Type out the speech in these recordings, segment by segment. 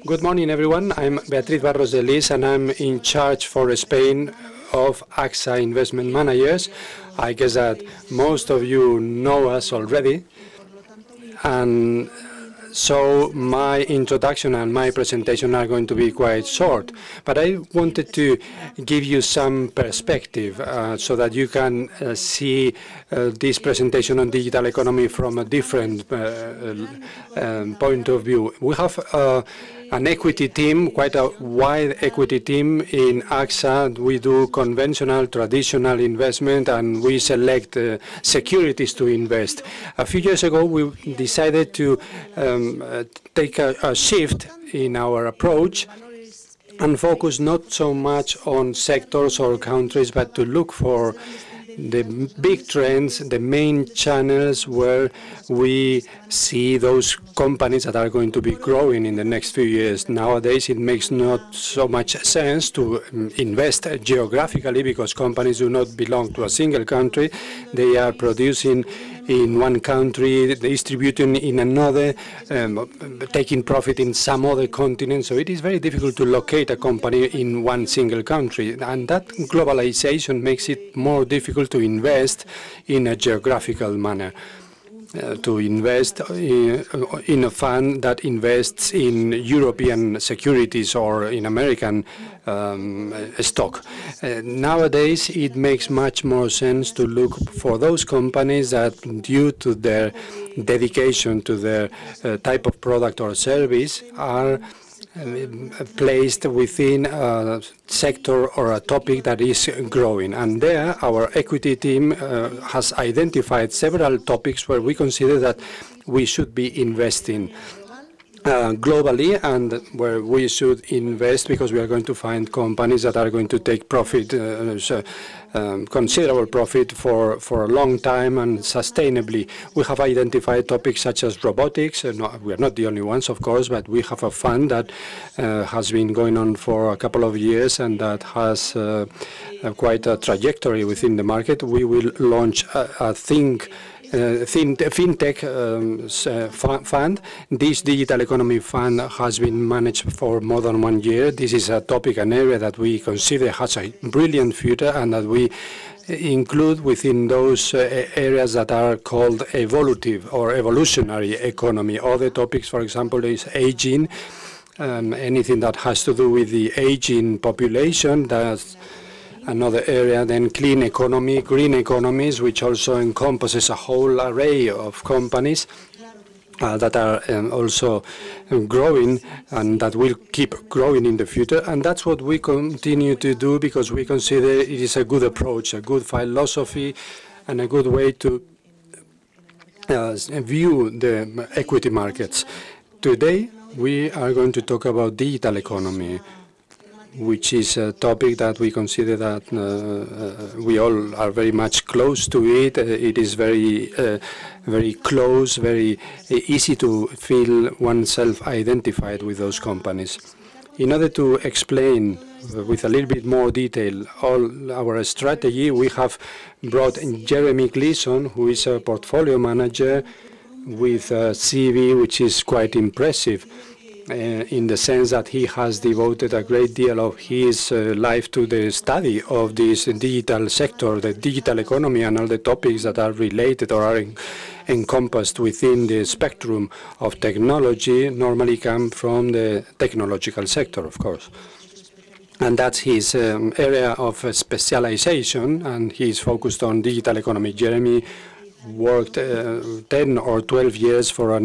Good morning, everyone. I'm Beatriz Barros de Lis, and I'm in charge for Spain of AXA Investment Managers. I guess that most of you know us already, and so my introduction and my presentation are going to be quite short. But I wanted to give you some perspective so that you can see this presentation on digital economy from a different point of view. We have an equity team, quite a wide equity team in AXA. We do conventional, traditional investment, and we select securities to invest. A few years ago, we decided to take a shift in our approach and focus not so much on sectors or countries, but to look for the big trends, the main channels where we see those companies that are going to be growing in the next few years. Nowadays, it makes not so much sense to invest geographically because companies do not belong to a single country. They are producing in one country, distributing in another, taking profit in some other continent. So it is very difficult to locate a company in one single country. And that globalization makes it more difficult to invest in a geographical manner. To invest in a fund that invests in European securities or in American stock. Nowadays, it makes much more sense to look for those companies that, due to their dedication to their type of product or service, are placed within a sector or a topic that is growing. And there, our equity team has identified several topics where we consider that we should be investing globally, and where we should invest because we are going to find companies that are going to take profit, considerable profit for a long time and sustainably. We have identified topics such as robotics. We are not the only ones, of course, but we have a fund that has been going on for a couple of years and that has quite a trajectory within the market. We will launch a fintech fund. This digital economy fund has been managed for more than 1 year. This is a topic, an area that we consider has a brilliant future and that we include within those areas that are called evolutive or evolutionary economy. Other topics, for example, is aging, anything that has to do with the aging population. That's another area. Then clean economy, green economies, which also encompasses a whole array of companies that are also growing and that will keep growing in the future. And that's what we continue to do because we consider it is a good approach, a good philosophy, and a good way to view the equity markets. Today, we are going to talk about digital economy, which is a topic that we consider that we all are very much close to it. It is very close, very easy to feel oneself identified with those companies. In order to explain with a little bit more detail all our strategy, we have brought Jeremy Gleeson, who is a portfolio manager with a CV which is quite impressive, in the sense that he has devoted a great deal of his life to the study of this digital sector, the digital economy, and all the topics that are related or are encompassed within the spectrum of technology normally come from the technological sector, of course. And that's his area of specialization, and he's focused on digital economy. Jeremy worked 10 or 12 years for a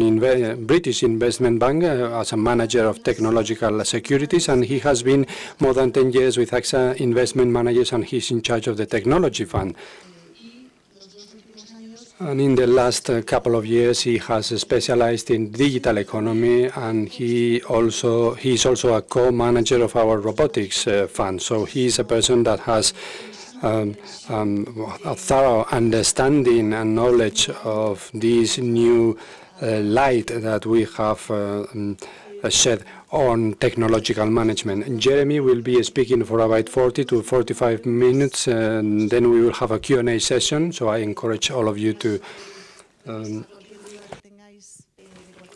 British investment bank as a manager of technological securities, and he has been more than 10 years with AXA Investment Managers, and he's in charge of the technology fund. And in the last couple of years, he has specialized in digital economy, and he's also a co-manager of our robotics fund. So he's a person that has a thorough understanding and knowledge of this new light that we have shed on technological management. Jeremy will be speaking for about 40 to 45 minutes, and then we will have a Q&A session. So I encourage all of you to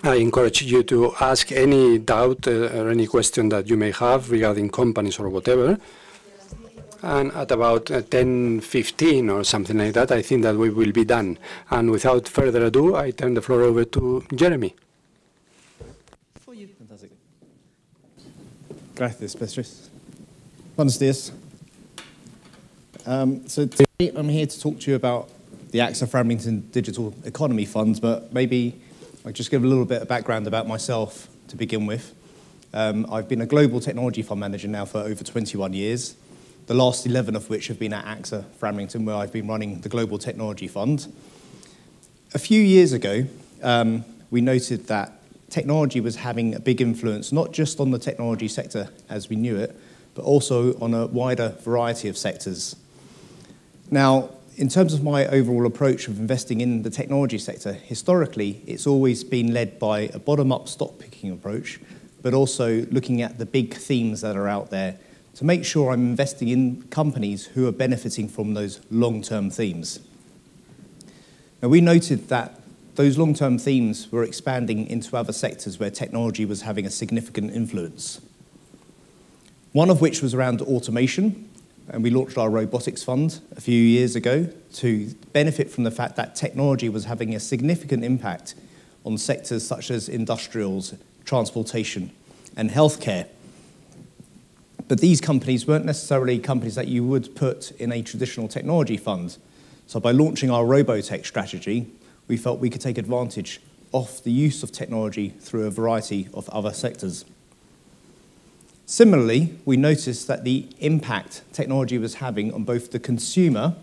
I encourage you to ask any doubt or any question that you may have regarding companies or whatever. And at about 10:15 or something like that, I think that we will be done. And without further ado, I turn the floor over to Jeremy. Fantastic. Gracias, Petrus. Buenos dias. So today I'm here to talk to you about the AXA Flamlington Digital Economy Fund, but maybe I'll just give a little bit of background about myself to begin with. I've been a global technology fund manager now for over 21 years, the last 11 of which have been at AXA Flamlington, where I've been running the Global Technology Fund. A few years ago, we noted that technology was having a big influence, not just on the technology sector as we knew it, but also on a wider variety of sectors. Now, in terms of my overall approach of investing in the technology sector, historically, it's always been led by a bottom-up stock-picking approach, but also looking at the big themes that are out there to make sure I'm investing in companies who are benefiting from those long-term themes. Now, we noted that those long-term themes were expanding into other sectors where technology was having a significant influence. One of which was around automation, and we launched our robotics fund a few years ago to benefit from the fact that technology was having a significant impact on sectors such as industrials, transportation, and healthcare. But these companies weren't necessarily companies that you would put in a traditional technology fund. So by launching our Robotech strategy, we felt we could take advantage of the use of technology through a variety of other sectors. Similarly, we noticed that the impact technology was having on both the consumer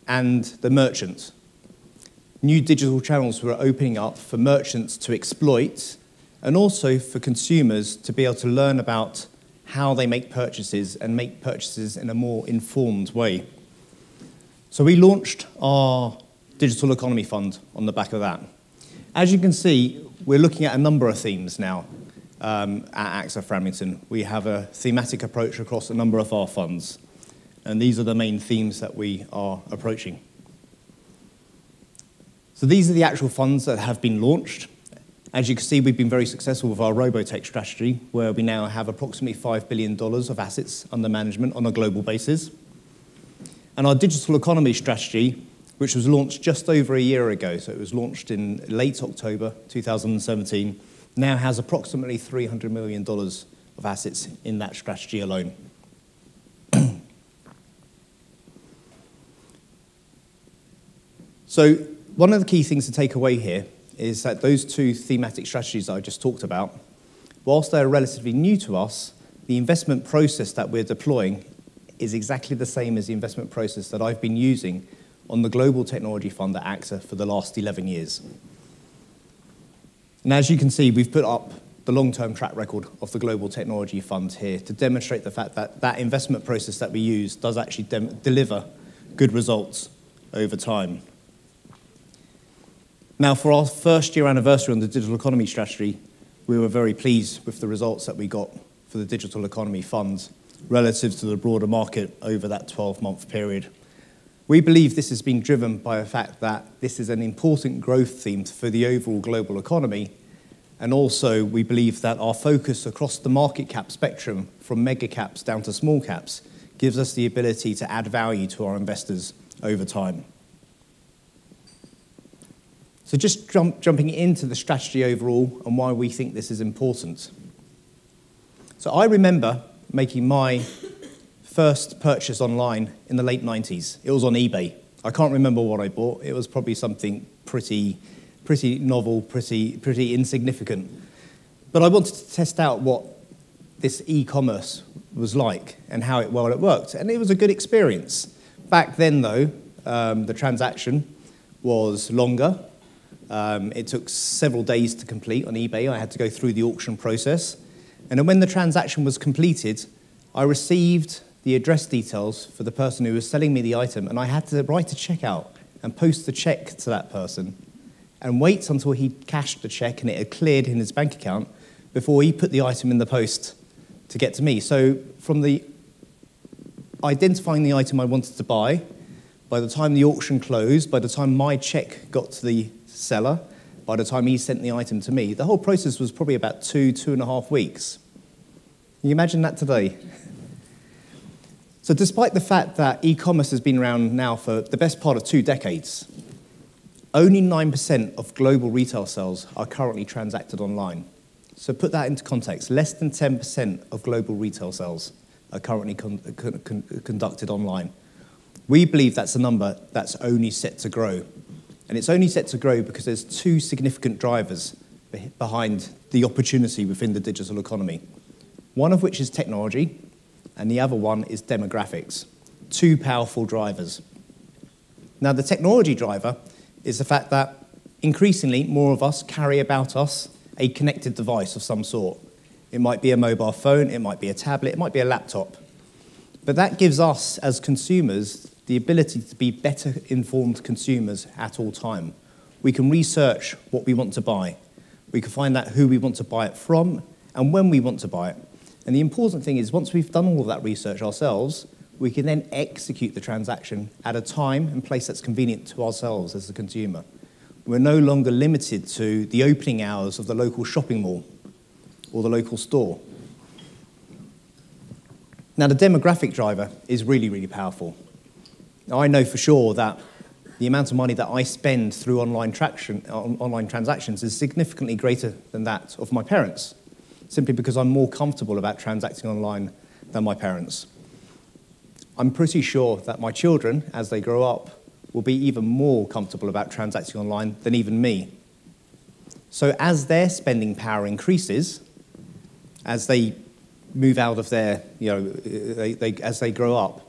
and the merchant. New digital channels were opening up for merchants to exploit and also for consumers to be able to learn about how they make purchases and make purchases in a more informed way. So we launched our Digital Economy Fund on the back of that. As you can see, we're looking at a number of themes now at AXA Flamlington. We have a thematic approach across a number of our funds, and these are the main themes that we are approaching. So these are the actual funds that have been launched. As you can see, we've been very successful with our Robotech strategy, where we now have approximately $5 billion of assets under management on a global basis. And our digital economy strategy, which was launched just over a year ago, so it was launched in late October 2017, now has approximately $300 million of assets in that strategy alone. So one of the key things to take away here is that those two thematic strategies that I just talked about, whilst they're relatively new to us, the investment process that we're deploying is exactly the same as the investment process that I've been using on the Global Technology Fund at AXA for the last 11 years. And as you can see, we've put up the long-term track record of the Global Technology Fund here to demonstrate the fact that that investment process that we use does actually deliver good results over time. Now, for our first year anniversary on the digital economy strategy, we were very pleased with the results that we got for the digital economy fund relative to the broader market over that 12-month period. We believe this has been driven by the fact that this is an important growth theme for the overall global economy, and also we believe that our focus across the market cap spectrum, from mega caps down to small caps, gives us the ability to add value to our investors over time. So just jumping into the strategy overall and why we think this is important. So I remember making my first purchase online in the late 90s. It was on eBay. I can't remember what I bought. It was probably something pretty novel, pretty insignificant. But I wanted to test out what this e-commerce was like and how it worked. And it was a good experience. Back then, though, the transaction was longer. It took several days to complete on eBay. I had to go through the auction process. And then when the transaction was completed, I received the address details for the person who was selling me the item, and I had to write a check out and post the check to that person and wait until he cashed the check and it had cleared in his bank account before he put the item in the post to get to me. So from the identifying the item I wanted to buy, by the time the auction closed, by the time my check got to the seller, by the time he sent the item to me, the whole process was probably about 2.5 weeks. Can you imagine that today? So despite the fact that e-commerce has been around now for the best part of 2 decades, only 9% of global retail sales are currently transacted online. So put that into context, less than 10% of global retail sales are currently conducted online. We believe that's a number that's only set to grow. And it's only set to grow because there's 2 significant drivers behind the opportunity within the digital economy. One of which is technology, and the other one is demographics. 2 powerful drivers. Now, the technology driver is the fact that increasingly more of us carry about us a connected device of some sort. It might be a mobile phone, it might be a tablet, it might be a laptop. But that gives us, as consumers, the ability to be better informed consumers at all time. We can research what we want to buy. We can find out who we want to buy it from and when we want to buy it. And the important thing is, once we've done all of that research ourselves, we can then execute the transaction at a time and place that's convenient to ourselves as the consumer. We're no longer limited to the opening hours of the local shopping mall or the local store. Now, the demographic driver is really, really powerful. Now, I know for sure that the amount of money that I spend through online transactions is significantly greater than that of my parents, simply because I'm more comfortable about transacting online than my parents. I'm pretty sure that my children, as they grow up, will be even more comfortable about transacting online than even me. So as their spending power increases, as they move out of their, as they grow up,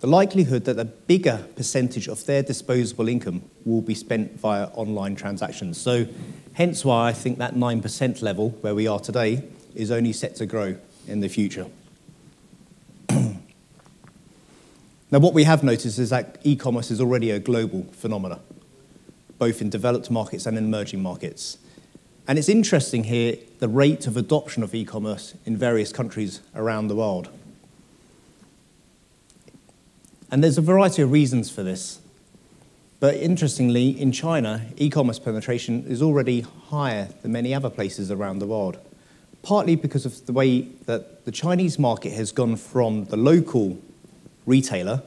the likelihood that a bigger percentage of their disposable income will be spent via online transactions. So hence why I think that 9% level where we are today is only set to grow in the future. Now, what we have noticed is that e-commerce is already a global phenomenon, both in developed markets and in emerging markets. And it's interesting here, the rate of adoption of e-commerce in various countries around the world. And there's a variety of reasons for this. But interestingly, in China, e-commerce penetration is already higher than many other places around the world, partly because of the way that the Chinese market has gone from the local retailer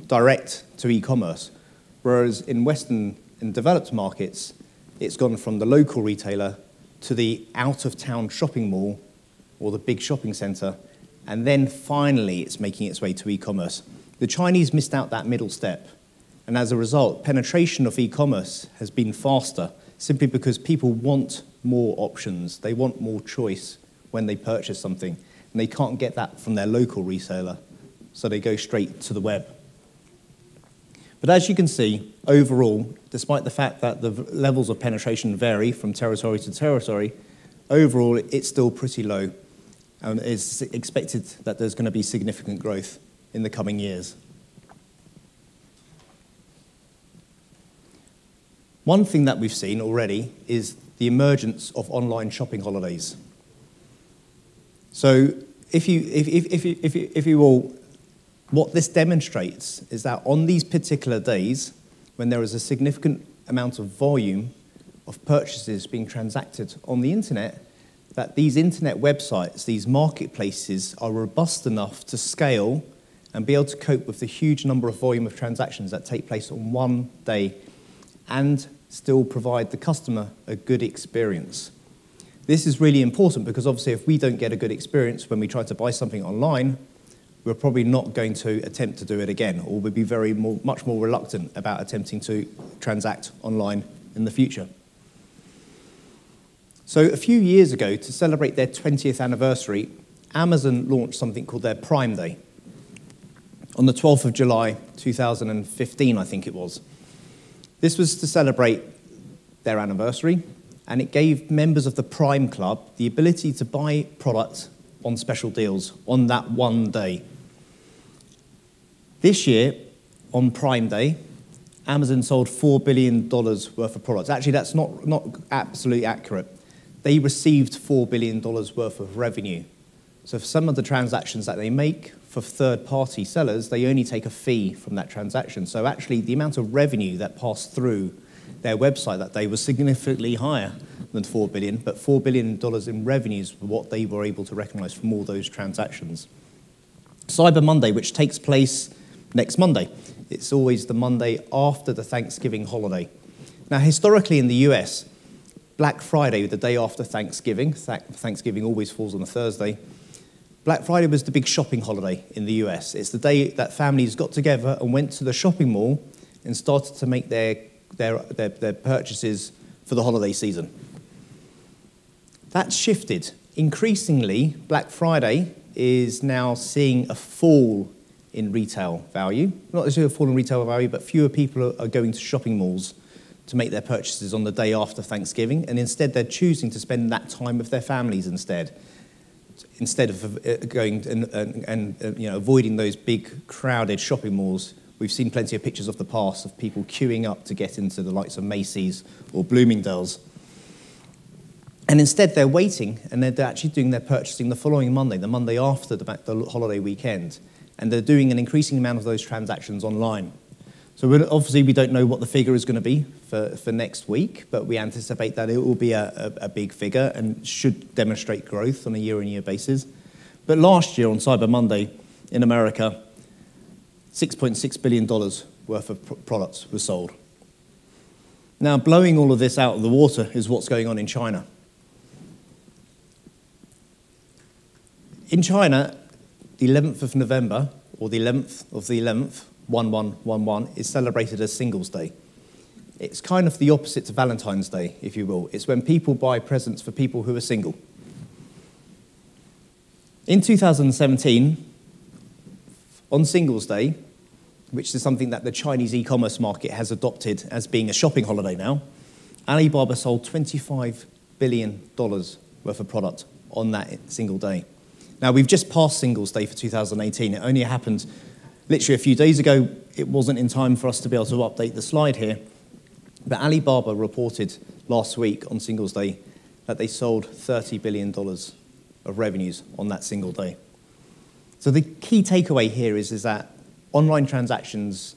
direct to e-commerce, whereas in Western and developed markets, it's gone from the local retailer to the out-of-town shopping mall or the big shopping center, and then finally it's making its way to e-commerce. The Chinese missed out that middle step, and as a result, penetration of e-commerce has been faster, simply because people want more options. They want more choice when they purchase something, and they can't get that from their local retailer, so they go straight to the web. But as you can see, overall, despite the fact that the levels of penetration vary from territory to territory, overall, it's still pretty low, and it's expected that there's going to be significant growth in the coming years. One thing that we've seen already is the emergence of online shopping holidays. So if you will, what this demonstrates is that on these particular days, when there is a significant amount of volume of purchases being transacted on the internet, that these internet websites, these marketplaces, are robust enough to scale and be able to cope with the huge number of volume of transactions that take place on one day and still provide the customer a good experience. This is really important because obviously if we don't get a good experience when we try to buy something online, we're probably not going to attempt to do it again, or we'll be much more reluctant about attempting to transact online in the future. So a few years ago, to celebrate their 20th anniversary, Amazon launched something called their Prime Day. On the 12th of July, 2015, I think it was. This was to celebrate their anniversary, and it gave members of the Prime Club the ability to buy products on special deals on that one day. This year, on Prime Day, Amazon sold $4 billion worth of products. Actually, that's not absolutely accurate. They received $4 billion worth of revenue. So for some of the transactions that they make for third-party sellers, they only take a fee from that transaction. So actually, the amount of revenue that passed through their website that day was significantly higher than $4 billion, but $4 billion in revenues were what they were able to recognize from all those transactions. Cyber Monday, which takes place next Monday. It's always the Monday after the Thanksgiving holiday. Now, historically in the US, Black Friday, the day after Thanksgiving, Thanksgiving always falls on a Thursday, Black Friday was the big shopping holiday in the US. It's the day that families got together and went to the shopping mall and started to make their purchases for the holiday season. That's shifted. Increasingly, Black Friday is now seeing a fall in retail value. Not necessarily a fall in retail value, but fewer people are going to shopping malls to make their purchases on the day after Thanksgiving, and instead they're choosing to spend that time with their families instead of going and avoiding those big crowded shopping malls. We've seen plenty of pictures of the past of people queuing up to get into the likes of Macy's or Bloomingdale's. And instead they're waiting, and they're actually doing their purchasing the following Monday, the Monday after the holiday weekend, and they're doing an increasing amount of those transactions online. So obviously we don't know what the figure is going to be for next week, but we anticipate that it will be a big figure and should demonstrate growth on a year-on-year basis. But last year on Cyber Monday in America, $6.6 billion worth of products were sold. Now, blowing all of this out of the water is what's going on in China. In China, the 11th of November, or the 11th of the 11th, 1111, is celebrated as Singles Day. It's kind of the opposite to Valentine's Day, if you will. It's when people buy presents for people who are single. In 2017, on Singles Day, which is something that the Chinese e-commerce market has adopted as being a shopping holiday now, Alibaba sold $25 billion worth of product on that single day. Now, we've just passed Singles Day for 2018. It only happened literally a few days ago. It wasn't in time for us to be able to update the slide here. But Alibaba reported last week on Singles Day that they sold $30 billion of revenues on that single day. So the key takeaway here is that online transactions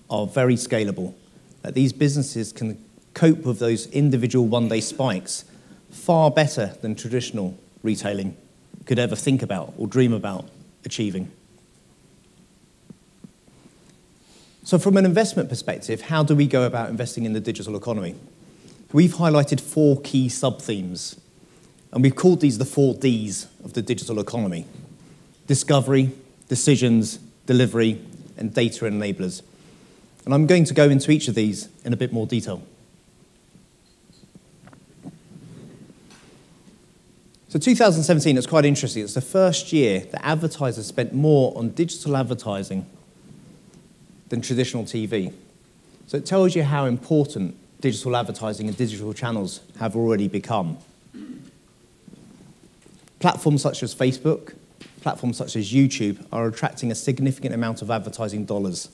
are very scalable, that these businesses can cope with those individual one-day spikes far better than traditional retailing could ever think about or dream about achieving. So from an investment perspective, how do we go about investing in the digital economy? We've highlighted 4 key sub-themes, and we've called these the 4 Ds of the digital economy: discovery, decisions, delivery, and data enablers. And I'm going to go into each of these in a bit more detail. So 2017 is quite interesting. It's the first year that advertisers spent more on digital advertising than traditional TV. So it tells you how important digital advertising and digital channels have already become. Platforms such as Facebook, platforms such as YouTube are attracting a significant amount of advertising dollars.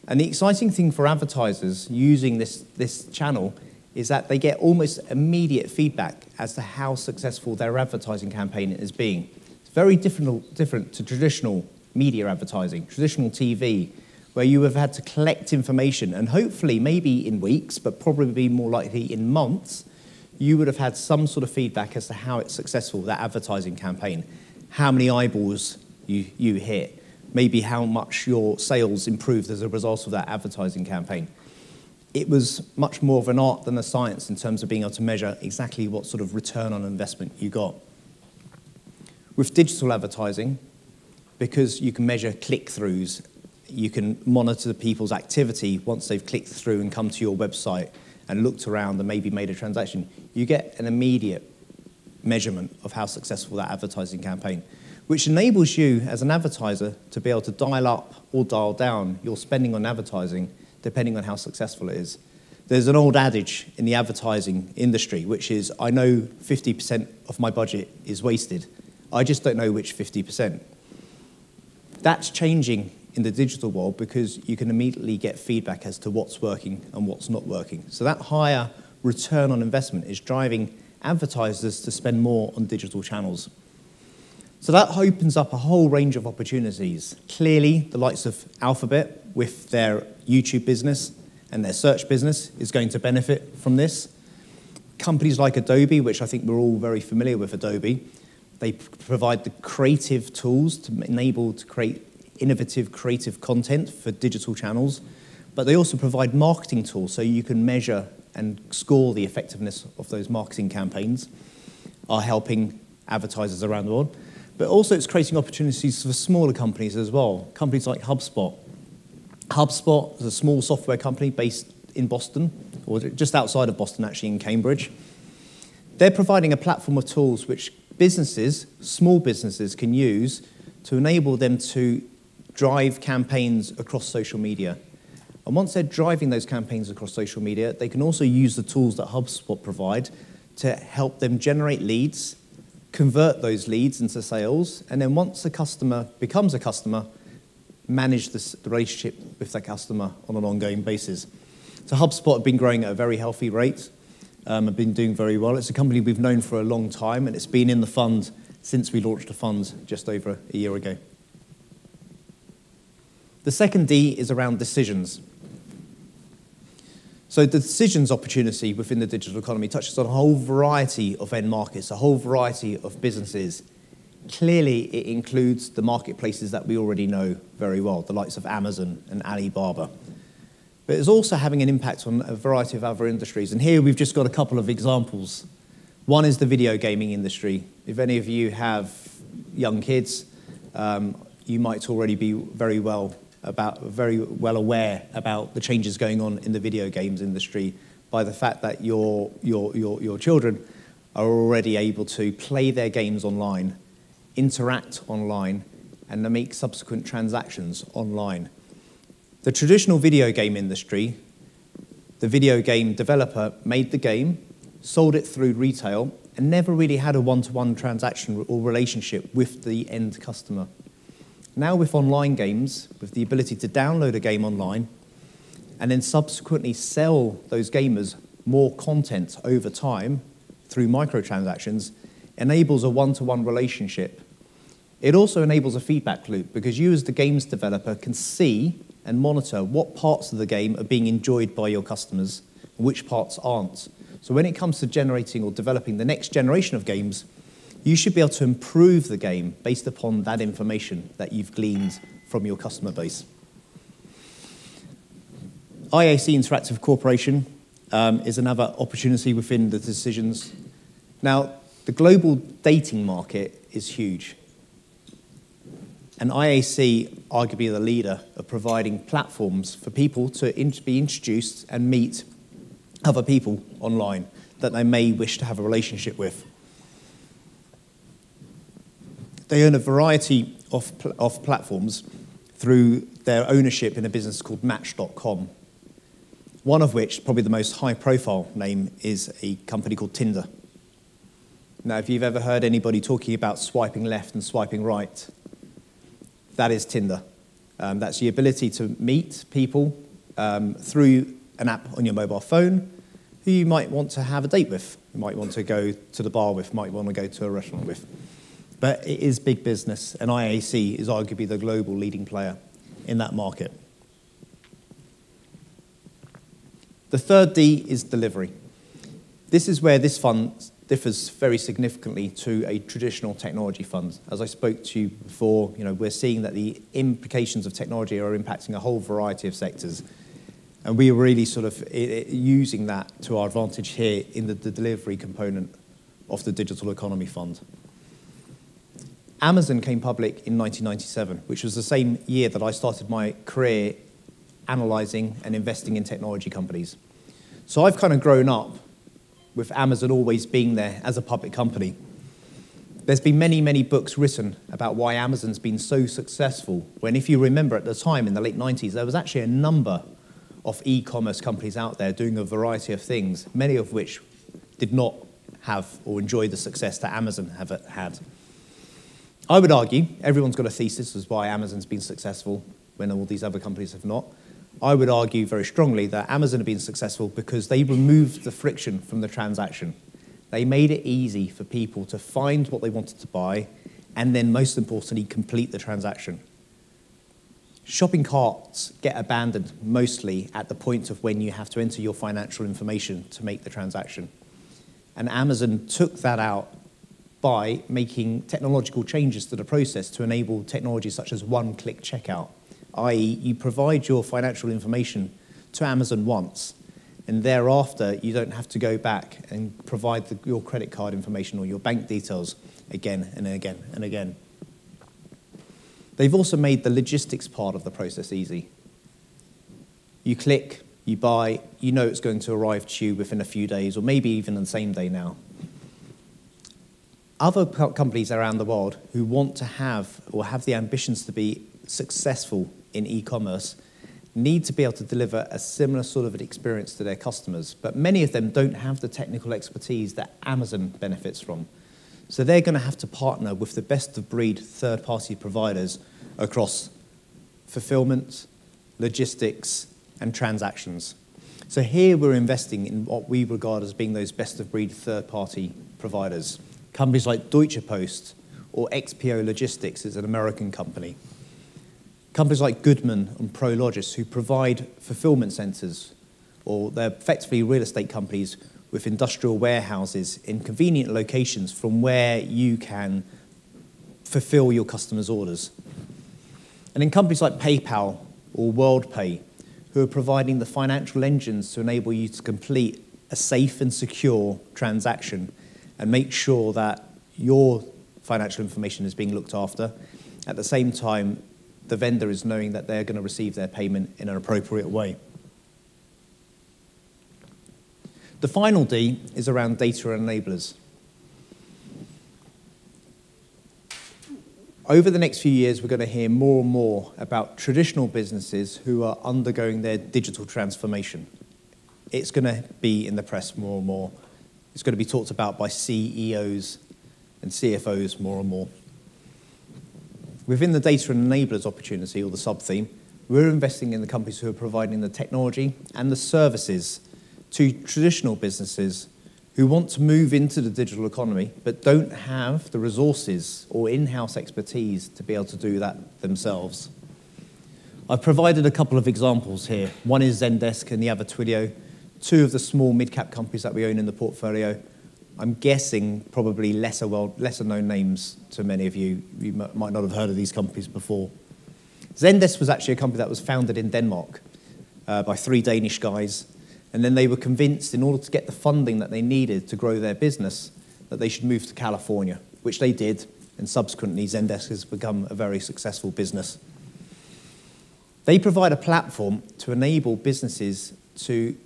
And the exciting thing for advertisers using this channel is that they get almost immediate feedback as to how successful their advertising campaign is being. It's very different to traditional media advertising, traditional TV, where you have had to collect information, and hopefully maybe in weeks, but probably more likely in months, you would have had some sort of feedback as to how it's successful, that advertising campaign, how many eyeballs you hit, maybe how much your sales improved as a result of that advertising campaign. It was much more of an art than a science in terms of being able to measure exactly what sort of return on investment you got. With digital advertising, because you can measure click-throughs, you can monitor people's activity once they've clicked through and come to your website and looked around and maybe made a transaction, you get an immediate measurement of how successful that advertising campaign, which enables you as an advertiser to be able to dial up or dial down your spending on advertising depending on how successful it is. There's an old adage in the advertising industry, which is, I know 50% of my budget is wasted. I just don't know which 50%. That's changing in the digital world because you can immediately get feedback as to what's working and what's not working. So that higher return on investment is driving advertisers to spend more on digital channels. So that opens up a whole range of opportunities. Clearly, the likes of Alphabet with their YouTube business and their search business is going to benefit from this. Companies like Adobe, which I think we're all very familiar with Adobe, they provide the creative tools to enable to create innovative, creative content for digital channels, but they also provide marketing tools so you can measure and score the effectiveness of those marketing campaigns, are helping advertisers around the world. But also it's creating opportunities for smaller companies as well, companies like HubSpot. HubSpot is a small software company based in Boston, or just outside of Boston, actually, in Cambridge. They're providing a platform of tools which businesses, small businesses, can use to enable them to drive campaigns across social media. And once they're driving those campaigns across social media, they can also use the tools that HubSpot provide to help them generate leads, convert those leads into sales, and then once a customer becomes a customer, manage the relationship with that customer on an ongoing basis. So HubSpot have been growing at a very healthy rate, have been doing very well. It's a company we've known for a long time, and it's been in the fund since we launched the fund just over a year ago. The second D is around decisions. So the decisions opportunity within the digital economy touches on a whole variety of end markets, a whole variety of businesses. Clearly, it includes the marketplaces that we already know very well, the likes of Amazon and Alibaba. But it's also having an impact on a variety of other industries. And here we've just got a couple of examples. One is the video gaming industry. If any of you have young kids, you might already be very well aware about the changes going on in the video games industry by the fact that your children are already able to play their games online, interact online, and make subsequent transactions online. The traditional video game industry, the video game developer made the game, sold it through retail, and never really had a one-to-one transaction or relationship with the end customer. Now with online games, with the ability to download a game online and then subsequently sell those gamers more content over time through microtransactions, enables a one-to-one relationship. It also enables a feedback loop because you as the games developer can see and monitor what parts of the game are being enjoyed by your customers and which parts aren't. So when it comes to generating or developing the next generation of games, you should be able to improve the game based upon that information that you've gleaned from your customer base. IAC Interactive Corporation is another opportunity within the decisions. Now, the global dating market is huge. And IAC, arguably the leader of providing platforms for people to be introduced and meet other people online that they may wish to have a relationship with. They own a variety of platforms through their ownership in a business called Match.com. One of which, probably the most high-profile name, is a company called Tinder. Now, if you've ever heard anybody talking about swiping left and swiping right, that is Tinder. That's the ability to meet people through an app on your mobile phone who you might want to have a date with, you might want to go to the bar with, might want to go to a restaurant with. But it is big business, and IAC is arguably the global leading player in that market. The third D is delivery. This is where this fund differs very significantly to a traditional technology fund. As I spoke to you before, we're seeing that the implications of technology are impacting a whole variety of sectors. And we are really sort of using that to our advantage here in the delivery component of the Digital Economy Fund. Amazon came public in 1997, which was the same year that I started my career analyzing and investing in technology companies. So I've kind of grown up with Amazon always being there as a public company. There's been many, many books written about why Amazon's been so successful, when if you remember at the time in the late 90s, there was actually a number of e-commerce companies out there doing a variety of things, many of which did not have or enjoy the success that Amazon have had. I would argue, everyone's got a thesis as why Amazon's been successful when all these other companies have not. I would argue very strongly that Amazon have been successful because they removed the friction from the transaction. They made it easy for people to find what they wanted to buy and then, most importantly, complete the transaction. Shopping carts get abandoned mostly at the point of when you have to enter your financial information to make the transaction. And Amazon took that out by making technological changes to the process to enable technology such as one-click checkout, i.e. you provide your financial information to Amazon once, and thereafter you don't have to go back and provide your credit card information or your bank details again and again and again. They've also made the logistics part of the process easy. You click, you buy, you know it's going to arrive to you within a few days, or maybe even on the same day now. Other companies around the world who want to have or have the ambitions to be successful in e-commerce need to be able to deliver a similar sort of an experience to their customers, but many of them don't have the technical expertise that Amazon benefits from. So they're going to have to partner with the best-of-breed third-party providers across fulfillment, logistics, and transactions. So here we're investing in what we regard as being those best-of-breed third-party providers. Companies like Deutsche Post or XPO Logistics is an American company. Companies like Goodman and Prologis who provide fulfillment centers, or they're effectively real estate companies with industrial warehouses in convenient locations from where you can fulfill your customers' orders. And then companies like PayPal or WorldPay who are providing the financial engines to enable you to complete a safe and secure transaction and make sure that your financial information is being looked after. At the same time, the vendor is knowing that they're going to receive their payment in an appropriate way. The final D is around data enablers. Over the next few years, we're going to hear more and more about traditional businesses who are undergoing their digital transformation. It's going to be in the press more and more. It's going to be talked about by CEOs and CFOs more and more. Within the data enablers opportunity, or the sub-theme, we're investing in the companies who are providing the technology and the services to traditional businesses who want to move into the digital economy but don't have the resources or in-house expertise to be able to do that themselves. I've provided a couple of examples here. One is Zendesk and the other Twilio, two of the small mid-cap companies that we own in the portfolio. I'm guessing probably lesser known names to many of you. You might not have heard of these companies before. Zendesk was actually a company that was founded in Denmark by three Danish guys. And then they were convinced, in order to get the funding that they needed to grow their business, that they should move to California, which they did. And subsequently, Zendesk has become a very successful business. They provide a platform to enable businesses to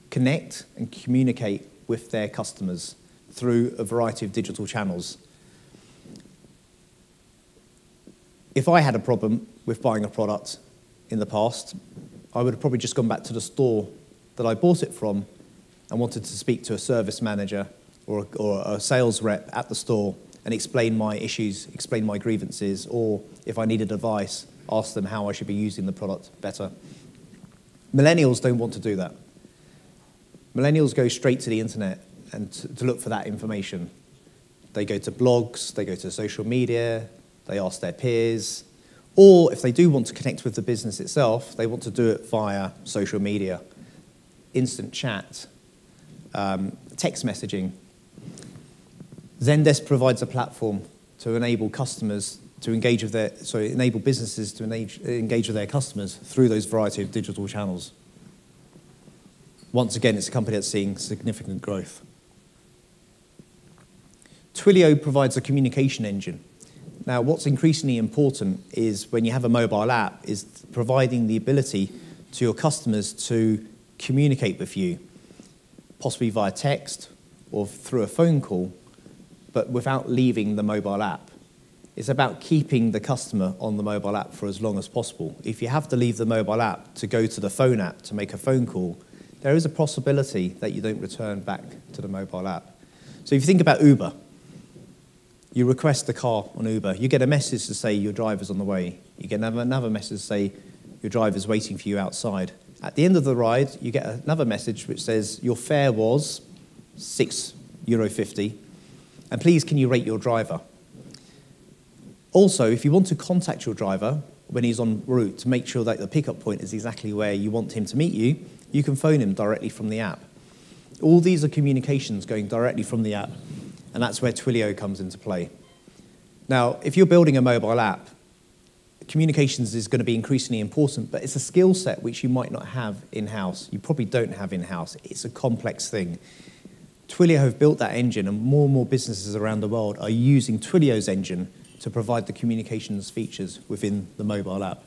connect and communicate with their customers through a variety of digital channels. If I had a problem with buying a product in the past, I would have probably just gone back to the store that I bought it from and wanted to speak to a service manager or a sales rep at the store and explain my issues, explain my grievances, or if I needed advice, ask them how I should be using the product better. Millennials don't want to do that. Millennials go straight to the internet and to look for that information. They go to blogs, they go to social media, they ask their peers, or if they do want to connect with the business itself, they want to do it via social media, instant chat, text messaging. Zendesk provides a platform to enable customers to engage with enable businesses to engage with their customers through those variety of digital channels. Once again, it's a company that's seeing significant growth. Twilio provides a communication engine. Now, what's increasingly important is when you have a mobile app is providing the ability to your customers to communicate with you, possibly via text or through a phone call, but without leaving the mobile app. It's about keeping the customer on the mobile app for as long as possible. If you have to leave the mobile app to go to the phone app to make a phone call, there is a possibility that you don't return back to the mobile app. So if you think about Uber, you request a car on Uber, you get a message to say your driver's on the way. You get another message to say your driver's waiting for you outside. At the end of the ride, you get another message which says your fare was €6.50, and please can you rate your driver? Also, if you want to contact your driver, when he's en route to make sure that the pickup point is exactly where you want him to meet you, you can phone him directly from the app. All these are communications going directly from the app, and that's where Twilio comes into play. Now, if you're building a mobile app, communications is going to be increasingly important, but it's a skill set which you might not have in-house. You probably don't have in-house. It's a complex thing. Twilio have built that engine, and more businesses around the world are using Twilio's engine to provide the communications features within the mobile app.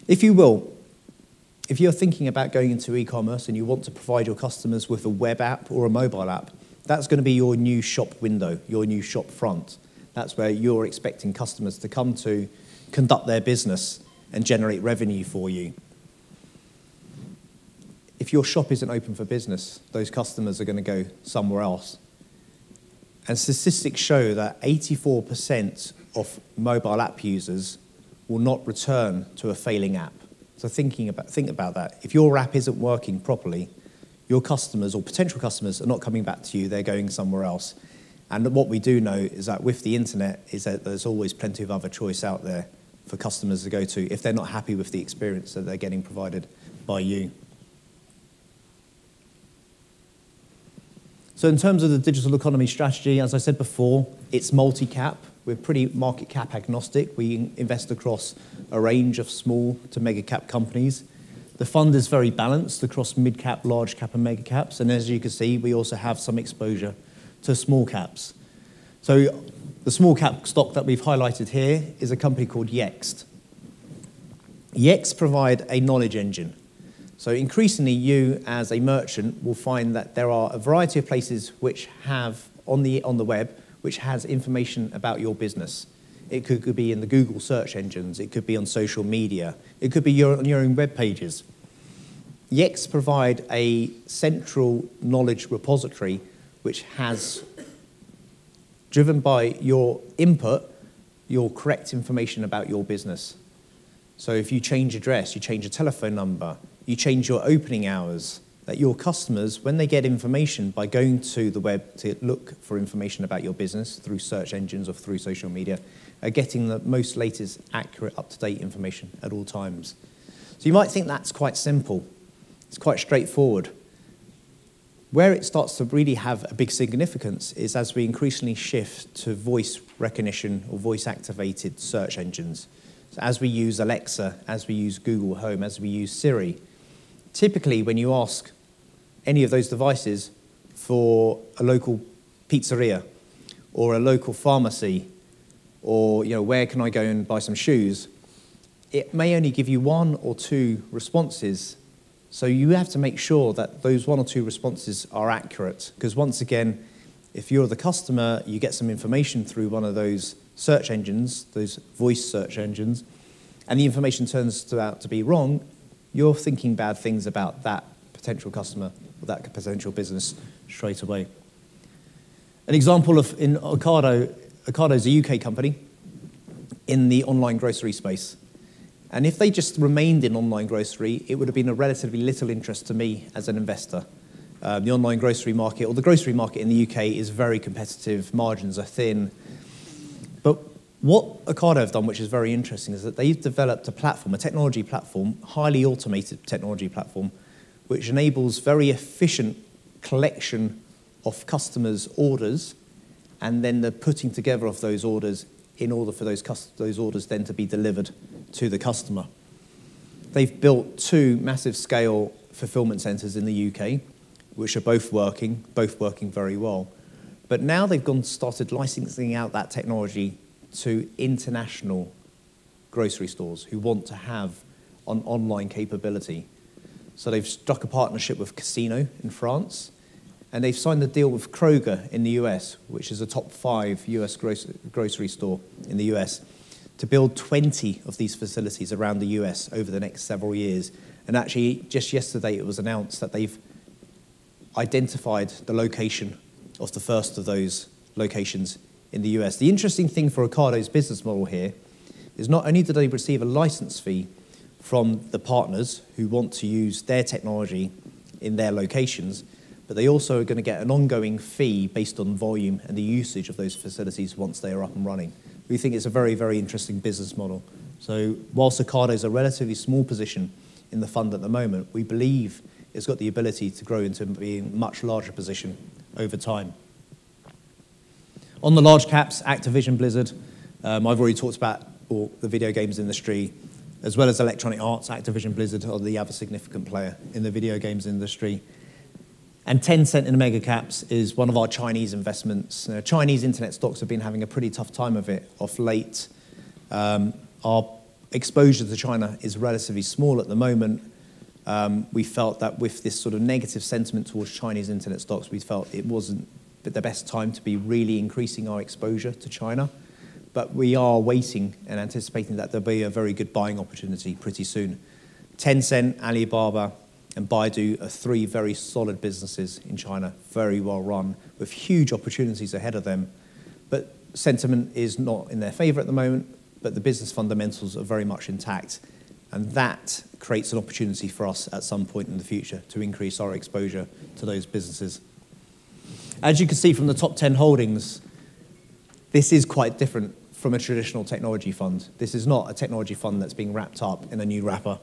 If you're thinking about going into e-commerce and you want to provide your customers with a web app or a mobile app, that's going to be your new shop window, your new shop front. That's where you're expecting customers to come to conduct their business and generate revenue for you. If your shop isn't open for business, those customers are going to go somewhere else. And statistics show that 84% of mobile app users will not return to a failing app. So think about that. If your app isn't working properly, your customers or potential customers are not coming back to you, they're going somewhere else. And what we do know is that with the internet is that there's always plenty of other choice out there for customers to go to if they're not happy with the experience that they're getting provided by you. So in terms of the digital economy strategy, as I said before, it's multi-cap. We're pretty market cap agnostic. We invest across a range of small to mega cap companies. The fund is very balanced across mid cap, large cap, and mega caps. And as you can see, we also have some exposure to small caps. So the small cap stock that we've highlighted here is a company called Yext. Yext provide a knowledge engine. So increasingly, you as a merchant will find that there are a variety of places which have on the web which has information about your business. It could be in the Google search engines. It could be on social media. It could be on your own web pages. Yext provide a central knowledge repository which has, driven by your input, your correct information about your business. So if you change address, you change a telephone number, you change your opening hours, that your customers, when they get information by going to the web to look for information about your business through search engines or through social media, are getting the most latest, accurate, up-to-date information at all times. So you might think that's quite simple. It's quite straightforward. Where it starts to really have a big significance is as we increasingly shift to voice recognition or voice-activated search engines. So as we use Alexa, as we use Google Home, as we use Siri, typically when you ask any of those devices for a local pizzeria or a local pharmacy or where can I go and buy some shoes, it may only give you one or two responses. So you have to make sure that those one or two responses are accurate, because once again, if you're the customer, you get some information through one of those search engines, those voice search engines, and the information turns out to be wrong, you're thinking bad things about that potential customer or that potential business straight away. An example of in Ocado is a UK company in the online grocery space. And if they just remained in online grocery, it would have been of relatively little interest to me as an investor. The online grocery market, or the grocery market in the UK, is very competitive, margins are thin. But what Ocado have done, which is very interesting, is that they've developed a platform, a technology platform, highly automated technology platform, which enables very efficient collection of customers' orders, and then the putting together of those orders in order for those orders then to be delivered to the customer. They've built 2 massive scale fulfillment centres in the UK, which are both working very well. But now they've started licensing out that technology to international grocery stores who want to have an online capability. So they've struck a partnership with Casino in France, and they've signed a deal with Kroger in the US, which is a top 5 US grocery store in the US, to build 20 of these facilities around the US over the next several years. And actually, just yesterday, it was announced that they've identified the location of the first of those locations in the US. The interesting thing for Ocado's business model here is not only do they receive a license fee from the partners who want to use their technology in their locations, but they also are going to get an ongoing fee based on volume and the usage of those facilities once they are up and running. we think it's a very, very interesting business model. So whilst Ocado is a relatively small position in the fund at the moment, we believe it's got the ability to grow into being a much larger position over time. On the large caps, Activision Blizzard, I've already talked about the video games industry, as well as Electronic Arts. Activision Blizzard are the other significant player in the video games industry. And Tencent in the mega caps is one of our Chinese investments. Chinese internet stocks have been having a pretty tough time of it of late. Our exposure to China is relatively small at the moment. We felt that with this sort of negative sentiment towards Chinese internet stocks, we felt it wasn't the best time to be really increasing our exposure to China. But we are waiting and anticipating that there'll be a very good buying opportunity pretty soon. Tencent, Alibaba, and Baidu are three very solid businesses in China, very well run, with huge opportunities ahead of them. But sentiment is not in their favor at the moment, but the business fundamentals are very much intact. And that creates an opportunity for us at some point in the future to increase our exposure to those businesses. As you can see from the top 10 holdings, this is quite different from a traditional technology fund. This is not a technology fund that's being wrapped up in a new wrapper.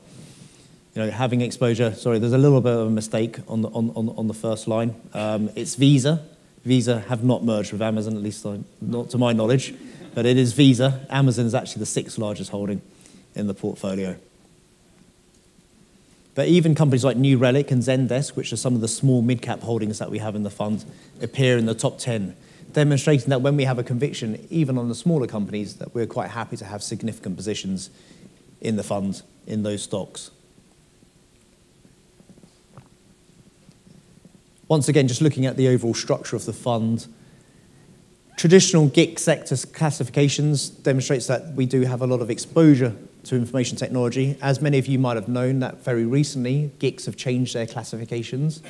You know, having exposure, sorry, there's a little bit of a mistake on the first line. It's Visa. Visa have not merged with Amazon, at least not to my knowledge, but it is Visa. Amazon is actually the 6th largest holding in the portfolio. But even companies like New Relic and Zendesk, which are some of the small mid-cap holdings that we have in the fund, appear in the top 10, demonstrating that when we have a conviction, even on the smaller companies, that we're quite happy to have significant positions in the fund, in those stocks. Once again, just looking at the overall structure of the fund, traditional GIC sector classifications demonstrates that we do have a lot of exposure to information technology. As many of you might have known, that very recently, GICs have changed their classifications.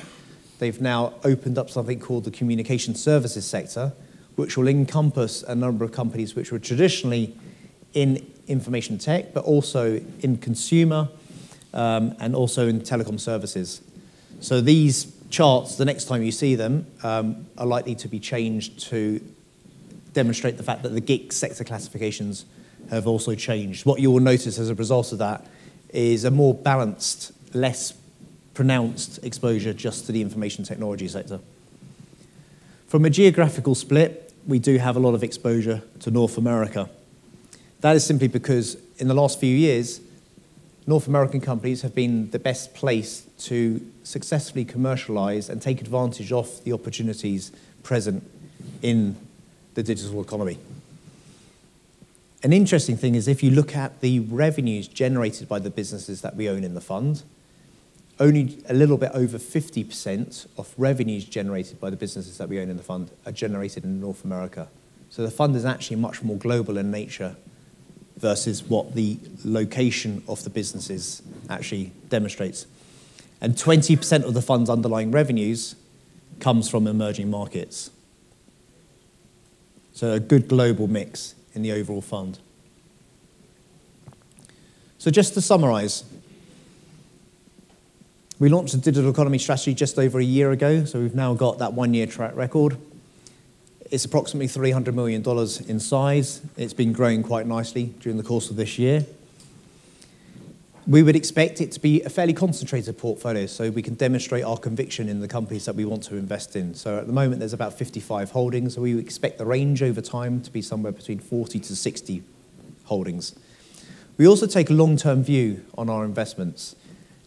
They've now opened up something called the communication services sector, which will encompass a number of companies which were traditionally in information tech, but also in consumer and also in telecom services. So these charts, the next time you see them, are likely to be changed to demonstrate the fact that the GIC sector classifications have also changed. What you will notice as a result of that is a more balanced, less pronounced exposure just to the information technology sector. From a geographical split, we do have a lot of exposure to North America. That is simply because in the last few years, North American companies have been the best place to successfully commercialize and take advantage of the opportunities present in the digital economy. An interesting thing is if you look at the revenues generated by the businesses that we own in the fund, only a little bit over 50% of revenues generated by the businesses that we own in the fund are generated in North America. So the fund is actually much more global in nature versus what the location of the businesses actually demonstrates. And 20% of the fund's underlying revenues comes from emerging markets. So a good global mix in the overall fund. So just to summarize, we launched a digital economy strategy just over a year ago, so we've now got that 1-year track record. It's approximately $300 million in size. It's been growing quite nicely during the course of this year. We would expect it to be a fairly concentrated portfolio so we can demonstrate our conviction in the companies that we want to invest in. So at the moment, there's about 55 holdings. So we expect the range over time to be somewhere between 40 to 60 holdings. We also take a long-term view on our investments.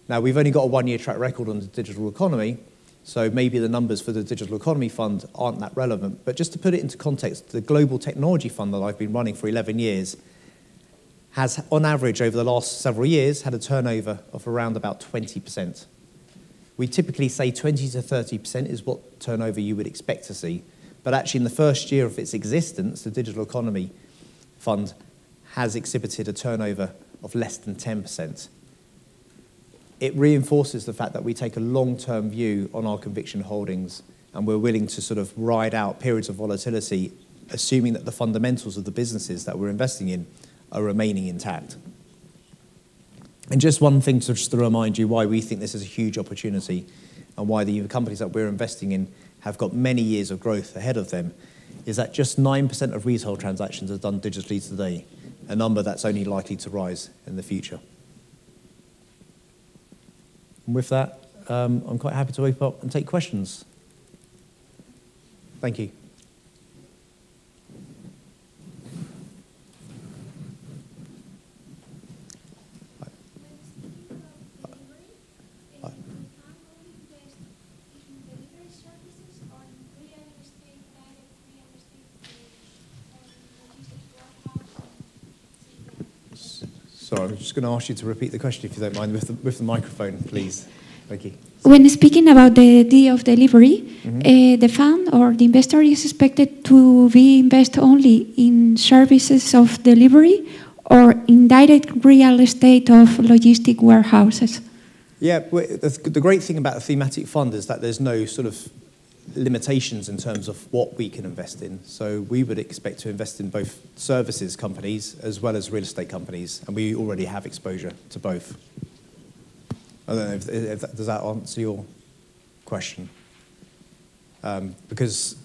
Now, we've only got a 1-year track record on the digital economy, so maybe the numbers for the digital economy fund aren't that relevant. But just to put it into context, the global technology fund that I've been running for 11 years has, on average, over the last several years, had a turnover of around about 20%. We typically say 20 to 30% is what turnover you would expect to see. But actually, in the first year of its existence, the digital economy fund has exhibited a turnover of less than 10%. It reinforces the fact that we take a long-term view on our conviction holdings, and we're willing to sort of ride out periods of volatility, assuming that the fundamentals of the businesses that we're investing in are remaining intact. And just one thing just to remind you why we think this is a huge opportunity and why the companies that we're investing in have got many years of growth ahead of them is that just 9% of retail transactions are done digitally today, a number that's only likely to rise in the future. And with that, I'm quite happy to open up and take questions. Thank you. Sorry, I'm just going to ask you to repeat the question, if you don't mind, with the microphone, please. Thank you. When speaking about the idea of delivery, the fund or the investor is expected to be invest only in services of delivery or in direct real estate of logistic warehouses? Yeah, the great thing about a thematic fund is that there's no sort of limitations in terms of what we can invest in. So we would expect to invest in both services companies as well as real estate companies, and we already have exposure to both. I don't know if does that answer your question? Because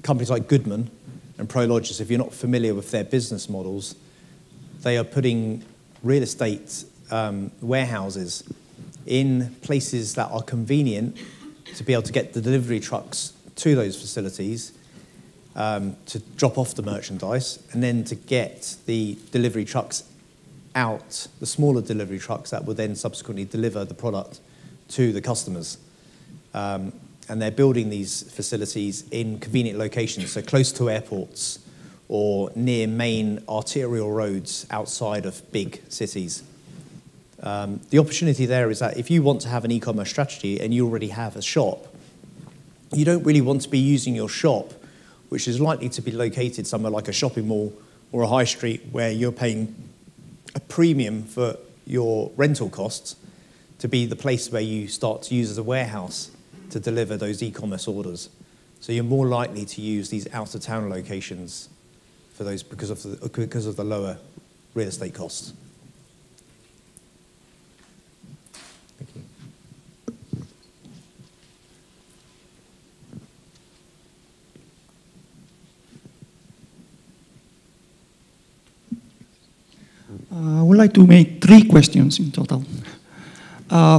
companies like Goodman and Prologis, if you're not familiar with their business models, they are putting real estate warehouses in places that are convenient to be able to get the delivery trucks to those facilities, to drop off the merchandise, and then to get the delivery trucks out, the smaller delivery trucks that will then subsequently deliver the product to the customers. And they're building these facilities in convenient locations, so close to airports or near main arterial roads outside of big cities. The opportunity there is that if you want to have an e-commerce strategy and you already have a shop, you don't really want to be using your shop, which is likely to be located somewhere like a shopping mall or a high street where you're paying a premium for your rental costs, to be the place where you start to use as a warehouse to deliver those e-commerce orders. So you're more likely to use these out-of-town locations for those because of the lower real estate costs. Thank you. I would like to make 3 questions in total.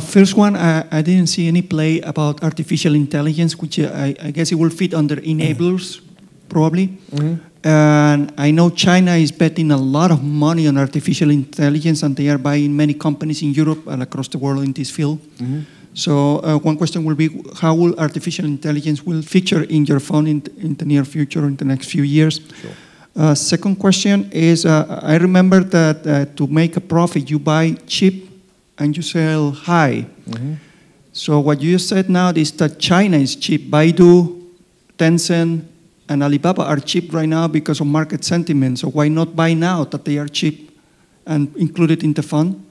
First one, I didn't see any play about artificial intelligence, which I guess it will fit under enablers, probably. And I know China is betting a lot of money on artificial intelligence, and they are buying many companies in Europe and across the world in this field. So one question will be, how will artificial intelligence will feature in your fund in the near future, in the next few years? Sure. Second question is, I remember that to make a profit, you buy cheap and you sell high. So what you said now is that China is cheap. Baidu, Tencent, and Alibaba are cheap right now because of market sentiment. So why not buy now that they are cheap and include it in the fund?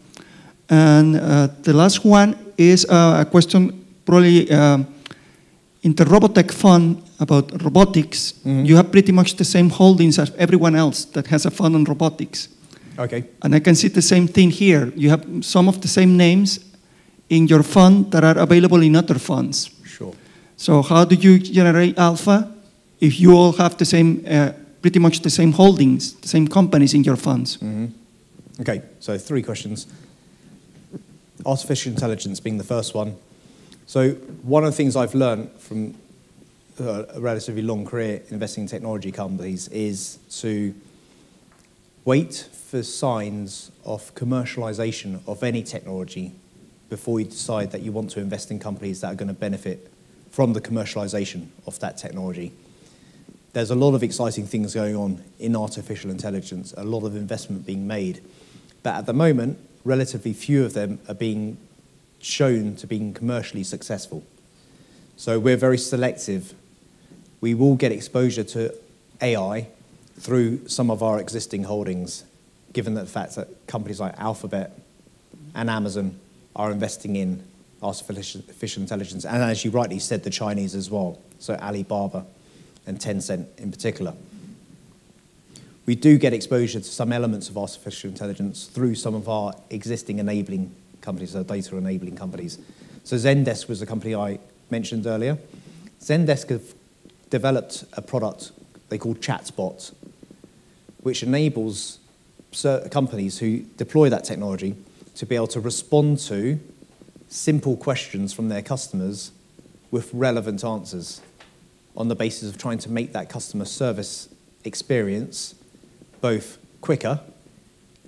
And the last one is a question probably in the Robotech fund about robotics. You have pretty much the same holdings as everyone else that has a fund on robotics. Okay. And I can see the same thing here. You have some of the same names in your fund that are available in other funds. Sure. So how do you generate alpha if you all have the same, pretty much the same holdings, the same companies in your funds? Okay, so 3 questions. Artificial intelligence being the first one. So one of the things I've learned from a relatively long career investing in technology companies is to wait for signs of commercialization of any technology before you decide that you want to invest in companies that are going to benefit from the commercialization of that technology. There's a lot of exciting things going on in artificial intelligence, a lot of investment being made. But at the moment, relatively few of them are being shown to being commercially successful. So we're very selective. We will get exposure to AI through some of our existing holdings, given the fact that companies like Alphabet and Amazon are investing in artificial intelligence, and as you rightly said, the Chinese as well, so Alibaba and Tencent in particular. We do get exposure to some elements of artificial intelligence through some of our existing enabling companies, so data enabling companies. So Zendesk was a company I mentioned earlier. Zendesk have developed a product they call chatbot, which enables certain companies who deploy that technology to be able to respond to simple questions from their customers with relevant answers on the basis of trying to make that customer service experience both quicker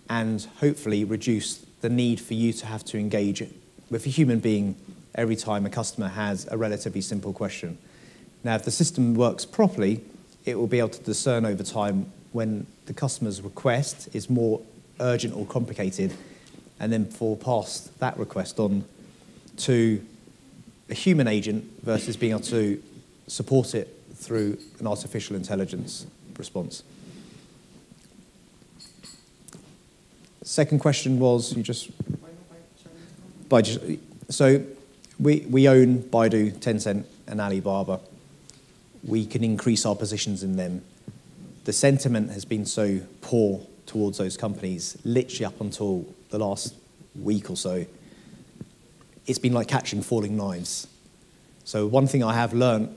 and hopefully reduce the need for you to have to engage with a human being every time a customer has a relatively simple question. Now, if the system works properly, it will be able to discern over time when the customer's request is more urgent or complicated, and then fall past that request on to a human agent versus being able to support it through an artificial intelligence response. Second question was, so we own Baidu, Tencent, and Alibaba. We can increase our positions in them. The sentiment has been so poor towards those companies, literally up until the last week or so. It's been like catching falling knives. So one thing I have learned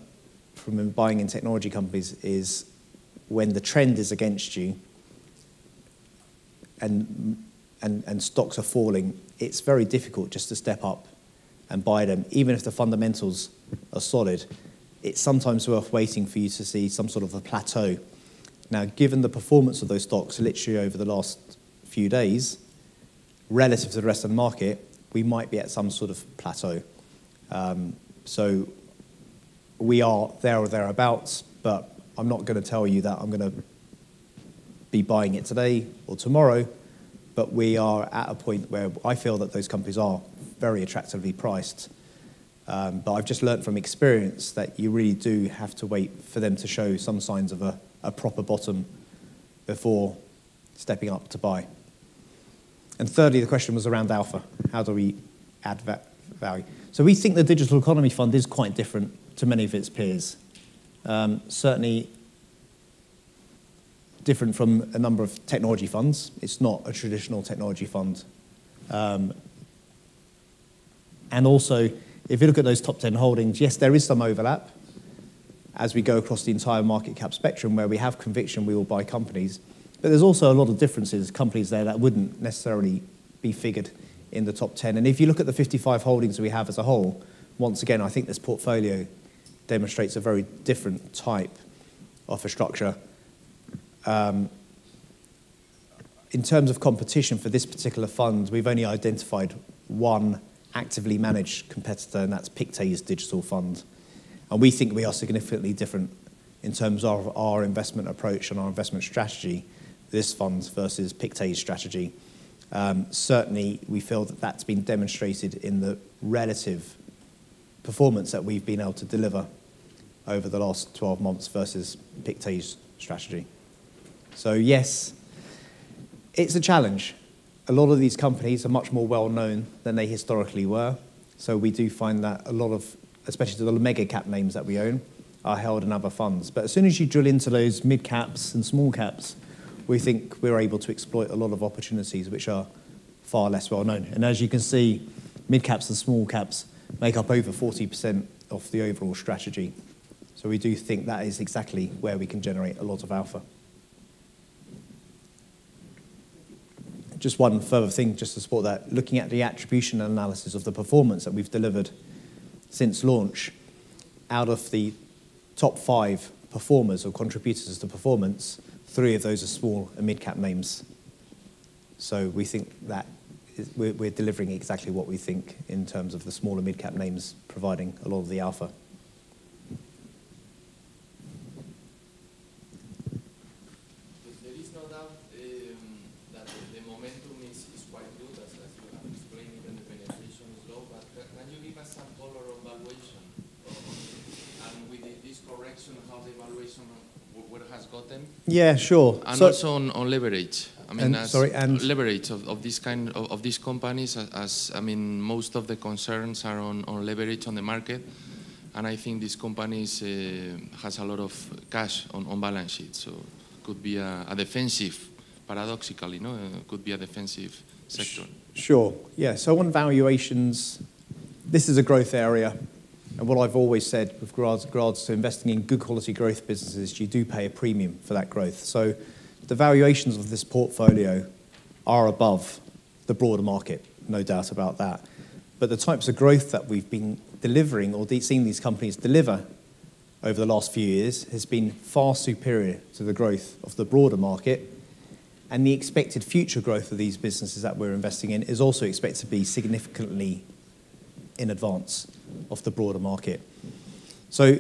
from buying in technology companies is when the trend is against you and stocks are falling, it's very difficult just to step up and buy them. Even if the fundamentals are solid, it's sometimes worth waiting for you to see some sort of a plateau. Now, given the performance of those stocks literally over the last few days, relative to the rest of the market, we might be at some sort of plateau. So we are there or thereabouts, but I'm not going to tell you that I'm going to be buying it today or tomorrow, but we are at a point where I feel that those companies are very attractively priced. But I've just learned from experience that you really do have to wait for them to show some signs of a proper bottom before stepping up to buy. And thirdly, the question was around alpha. How do we add value? So we think the Digital Economy Fund is quite different to many of its peers. Certainly different from a number of technology funds. It's not a traditional technology fund. And also, if you look at those top 10 holdings, yes, there is some overlap as we go across the entire market cap spectrum where we have conviction we will buy companies. But there's also a lot of differences, companies there that wouldn't necessarily be figured in the top 10. And if you look at the 55 holdings we have as a whole, once again, I think this portfolio demonstrates a very different type of a structure. In terms of competition for this particular fund, we've only identified one actively managed competitor, and that's Pictet's digital fund. And we think we are significantly different in terms of our investment approach and our investment strategy, this fund versus Pictet's strategy. Certainly, we feel that that's been demonstrated in the relative performance that we've been able to deliver over the last 12 months versus Pictet's strategy. So yes, it's a challenge. A lot of these companies are much more well-known than they historically were. So we do find that a lot of, especially the mega cap names that we own, are held in other funds. But as soon as you drill into those mid caps and small caps, we think we're able to exploit a lot of opportunities which are far less well known. And as you can see, mid caps and small caps make up over 40% of the overall strategy. So we do think that is exactly where we can generate a lot of alpha. Just one further thing just to support that, looking at the attribution analysis of the performance that we've delivered since launch, out of the top 5 performers or contributors to performance, 3 of those are small and mid-cap names. So we think that we're delivering exactly what we think in terms of the small and mid-cap names providing a lot of the alpha. There is no doubt that the momentum is quite good, as you have explained, even the penetration is low, but can you give us some color on valuation? And with this correction, how the valuation, where has gotten? Yeah, sure. And also on leverage. I mean, and leverage of this kind of these companies, as I mean, most of the concerns are on leverage on the market, and I think this companies has a lot of cash on balance sheet, so could be a defensive, paradoxically, no, could be a defensive sector. Sure. Yeah. So on valuations, this is a growth area. And what I've always said with regards to investing in good quality growth businesses, you do pay a premium for that growth. So the valuations of this portfolio are above the broader market, no doubt about that. But the types of growth that we've been delivering or seen these companies deliver over the last few years has been far superior to the growth of the broader market. And the expected future growth of these businesses that we're investing in is also expected to be significantly in advance of the broader market. So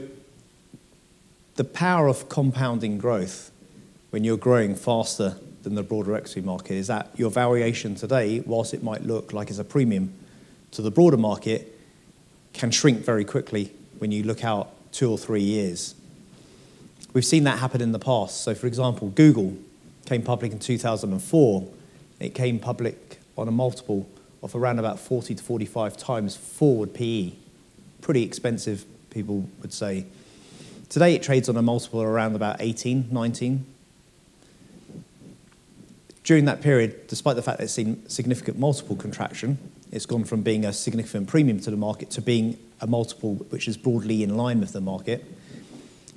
the power of compounding growth when you're growing faster than the broader equity market is that your valuation today, whilst it might look like it's a premium to the broader market, can shrink very quickly when you look out 2 or 3 years. We've seen that happen in the past. So for example, Google came public in 2004. It came public on a multiple of around about 40 to 45 times forward PE. Pretty expensive, people would say. Today it trades on a multiple around about 18, 19. During that period, despite the fact that it's seen significant multiple contraction, it's gone from being a significant premium to the market to being a multiple which is broadly in line with the market.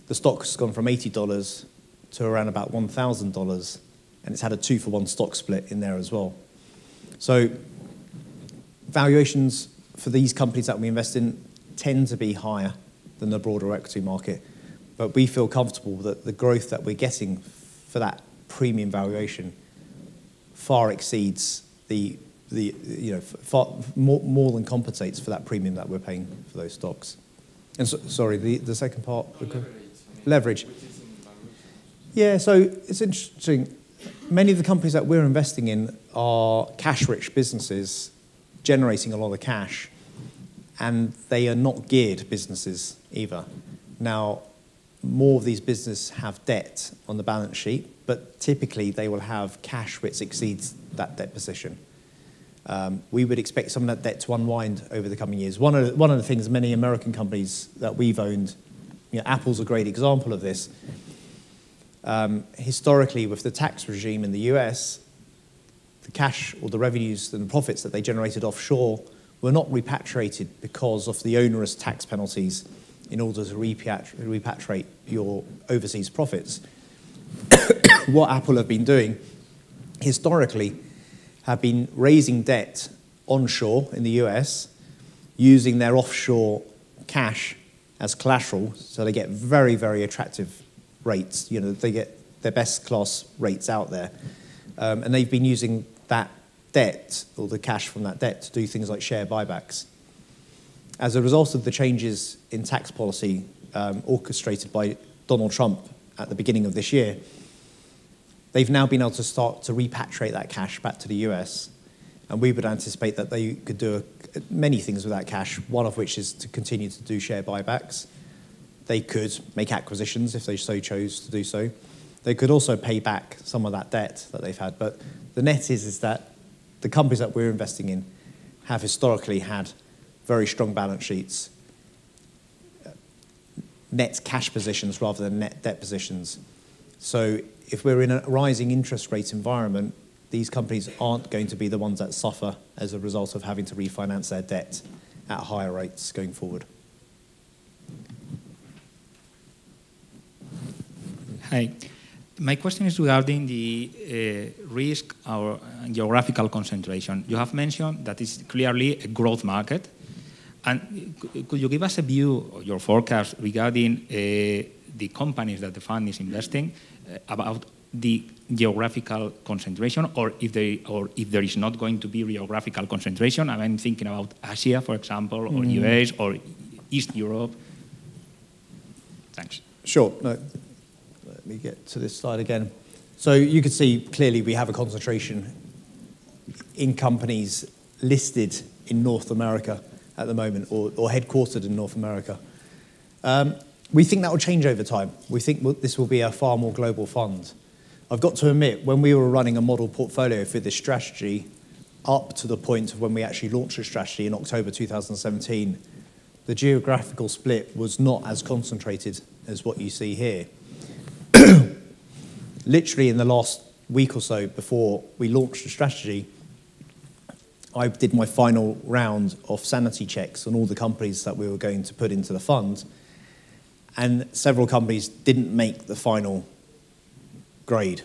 The stock has gone from $80 to around about $1,000, and it's had a 2-for-1 stock split in there as well. So valuations for these companies that we invest in tend to be higher than the broader equity market, but we feel comfortable that the growth that we're getting for that premium valuation far exceeds far more than compensates for that premium that we're paying for those stocks. And so, sorry, the second part? Leverage. Yeah, so it's interesting. Many of the companies that we're investing in are cash-rich businesses generating a lot of cash, and they are not geared businesses either. Now, more of these businesses have debt on the balance sheet, but typically they will have cash which exceeds that debt position. We would expect some of that debt to unwind over the coming years. One of the things many American companies that we've owned, Apple's a great example of this. Historically, with the tax regime in the US, the cash or the revenues and the profits that they generated offshore were not repatriated because of the onerous tax penalties in order to repatriate your overseas profits. What Apple have been doing historically have been raising debt onshore in the US, using their offshore cash as collateral, so they get very, very attractive rates. They get their best class rates out there. And they've been using that debt, or the cash from that debt, to do things like share buybacks. As a result of the changes in tax policy orchestrated by Donald Trump at the beginning of this year, they've now been able to start to repatriate that cash back to the US. And we would anticipate that they could do many things with that cash, one of which is to continue to do share buybacks. They could make acquisitions if they so chose to do so. They could also pay back some of that debt that they've had. But the net is that the companies that we're investing in have historically had very strong balance sheets, net cash positions rather than net debt positions. So if we're in a rising interest rate environment, these companies aren't going to be the ones that suffer as a result of having to refinance their debt at higher rates going forward. Hi. My question is regarding the risk or geographical concentration. You have mentioned that it's clearly a growth market. And could you give us a view, your forecast, regarding the companies that the fund is investing, about the geographical concentration, or if there is not going to be geographical concentration? I'm thinking about Asia, for example, or US, or East Europe. Thanks. Sure. No. Let me get to this slide again. So you can see clearly we have a concentration in companies listed in North America at the moment, or headquartered in North America. We think that will change over time. We think this will be a far more global fund. I've got to admit, when we were running a model portfolio for this strategy, up to the point of when we actually launched the strategy in October 2017, the geographical split was not as concentrated as what you see here. Literally in the last week or so before we launched the strategy, I did my final round of sanity checks on all the companies that we were going to put into the fund, and several companies didn't make the final grade.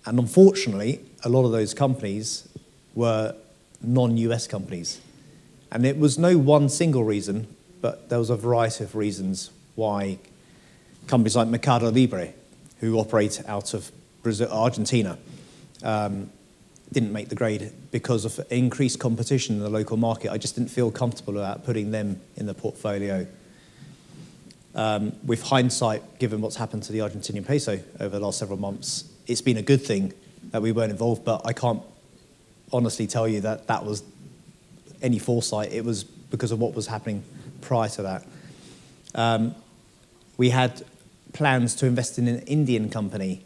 And unfortunately, a lot of those companies were non-US companies. And it was no one single reason, but there was a variety of reasons why companies like Mercado Libre, who operate out of Brazil, Argentina, didn't make the grade because of increased competition in the local market. I just didn't feel comfortable about putting them in the portfolio. With hindsight, given what's happened to the Argentinian peso over the last several months, it's been a good thing that we weren't involved, but I can't honestly tell you that that was any foresight. It was because of what was happening prior to that. We had plans to invest in an Indian company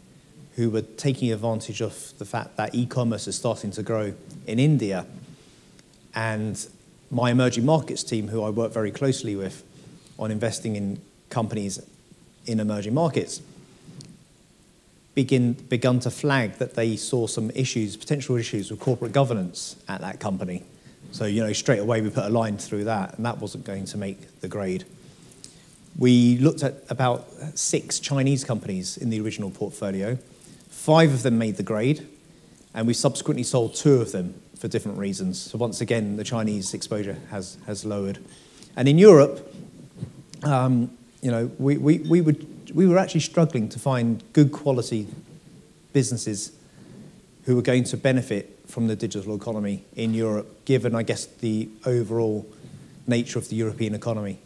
who were taking advantage of the fact that e-commerce is starting to grow in India. And my emerging markets team, who I work very closely with on investing in companies in emerging markets, begun to flag that they saw some issues, potential issues with corporate governance at that company. So, straight away we put a line through that, and that wasn't going to make the grade. We looked at about 6 Chinese companies in the original portfolio. 5 of them made the grade, and we subsequently sold 2 of them for different reasons. So once again, the Chinese exposure has lowered. And in Europe, we were actually struggling to find good quality businesses who were going to benefit from the digital economy in Europe, given, I guess, the overall nature of the European economy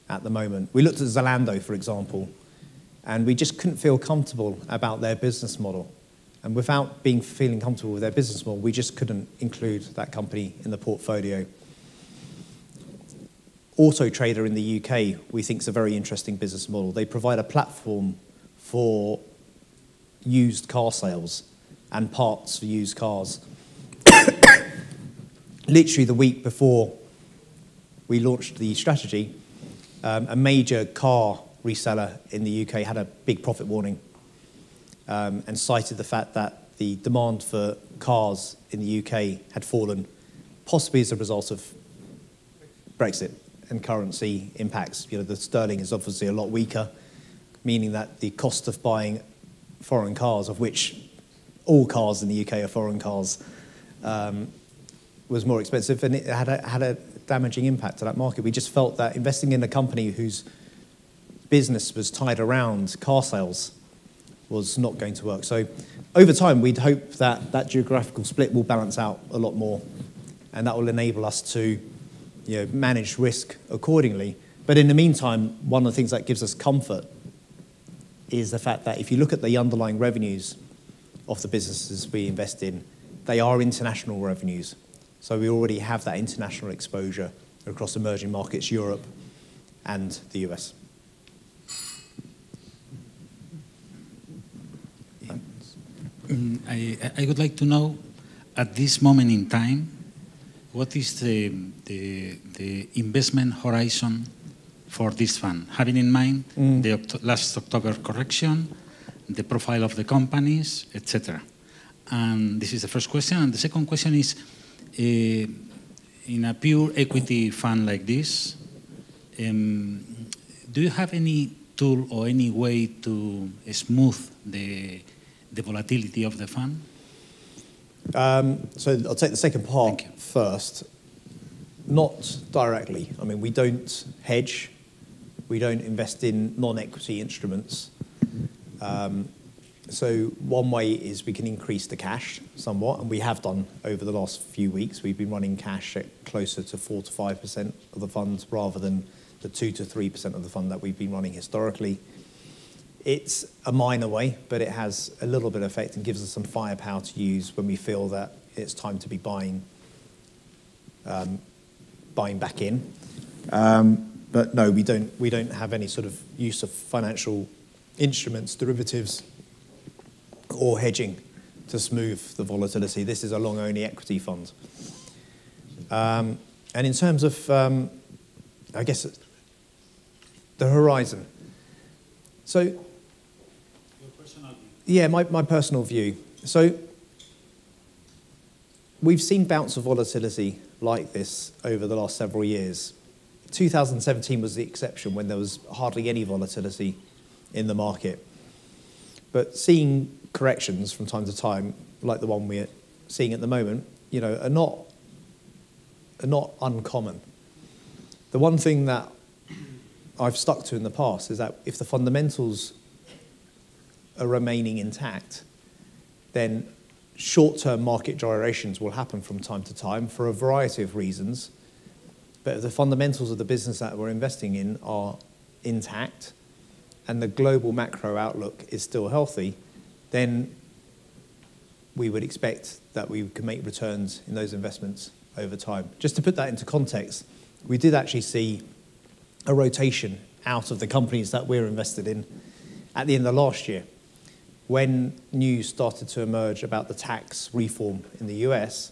at the moment. We looked at Zalando, for example, and we just couldn't feel comfortable about their business model. And without feeling comfortable with their business model, we just couldn't include that company in the portfolio. Auto Trader in the UK, we think, is a very interesting business model. They provide a platform for used car sales and parts for used cars. Literally the week before we launched the strategy, a major car reseller in the UK had a big profit warning and cited the fact that the demand for cars in the UK had fallen, possibly as a result of Brexit and currency impacts. The sterling is obviously a lot weaker, meaning that the cost of buying foreign cars, of which all cars in the UK are foreign cars, was more expensive, and it had a damaging impact to that market. We just felt that investing in a company whose business was tied around car sales was not going to work. So over time, we'd hope that that geographical split will balance out a lot more, and that will enable us to manage risk accordingly. But in the meantime, one of the things that gives us comfort is the fact that if you look at the underlying revenues of the businesses we invest in, they are international revenues. So we already have that international exposure across emerging markets, Europe and the US. I would like to know, at this moment in time, what is the investment horizon for this fund, having in mind the last October correction, the profile of the companies, etc. And this is the first question. And the second question is, in a pure equity fund like this, do you have any tool or any way to smooth the volatility of the fund? So I'll take the second part first. Not directly. I mean, we don't hedge. We don't invest in non-equity instruments. So one way is we can increase the cash somewhat, and we have done over the last few weeks. We've been running cash at closer to 4 to 5% of the funds rather than the 2 to 3% of the fund that we've been running historically. It's a minor way, but it has a little bit of effect and gives us some firepower to use when we feel that it's time to be buying back in. But no, we don't have any sort of use of financial instruments, derivatives, or hedging to smooth the volatility. This is a long-only equity fund. And in terms of, I guess, the horizon. So, your personal view. Yeah, my personal view. So, we've seen bouts of volatility like this over the last several years. 2017 was the exception when there was hardly any volatility in the market. But seeing corrections from time to time, like the one we're seeing at the moment, are not uncommon. The one thing that I've stuck to in the past is that if the fundamentals are remaining intact, then short-term market gyrations will happen from time to time for a variety of reasons. But if the fundamentals of the business that we're investing in are intact and the global macro outlook is still healthy, then we would expect that we can make returns in those investments over time. Just to put that into context, we did actually see a rotation out of the companies that we're invested in at the end of last year. When news started to emerge about the tax reform in the US,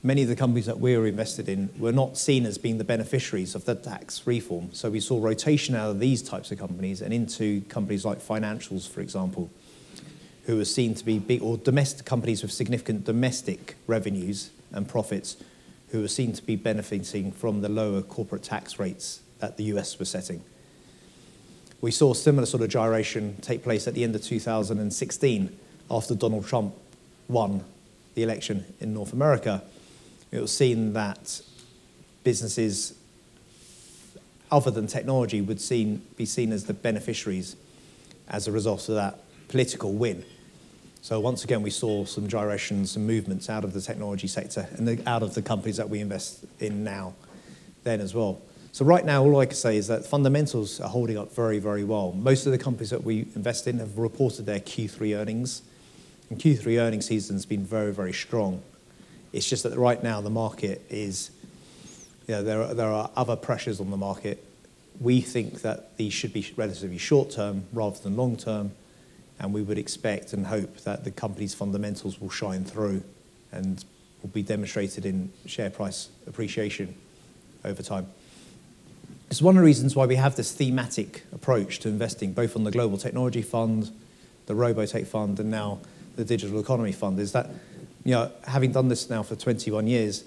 many of the companies that we were invested in were not seen as being the beneficiaries of the tax reform. So we saw rotation out of these types of companies and into companies like financials, for example, who were seen to be big, or domestic companies with significant domestic revenues and profits, who were seen to be benefiting from the lower corporate tax rates that the US was setting. We saw a similar sort of gyration take place at the end of 2016 after Donald Trump won the election in North America. It was seen that businesses other than technology would be seen as the beneficiaries as a result of that political win. So once again, we saw some gyrations and movements out of the technology sector and out of the companies that we invest in now, then as well. So right now, all I can say is that fundamentals are holding up very, very well. Most of the companies that we invest in have reported their Q3 earnings, and Q3 earnings season has been very, very strong. It's just that right now the market is, there are other pressures on the market. We think that these should be relatively short-term rather than long-term, and we would expect and hope that the company's fundamentals will shine through and will be demonstrated in share price appreciation over time. It's one of the reasons why we have this thematic approach to investing, both on the Global Technology Fund, the Robotech Fund, and now the Digital Economy Fund, is that, having done this now for 21 years,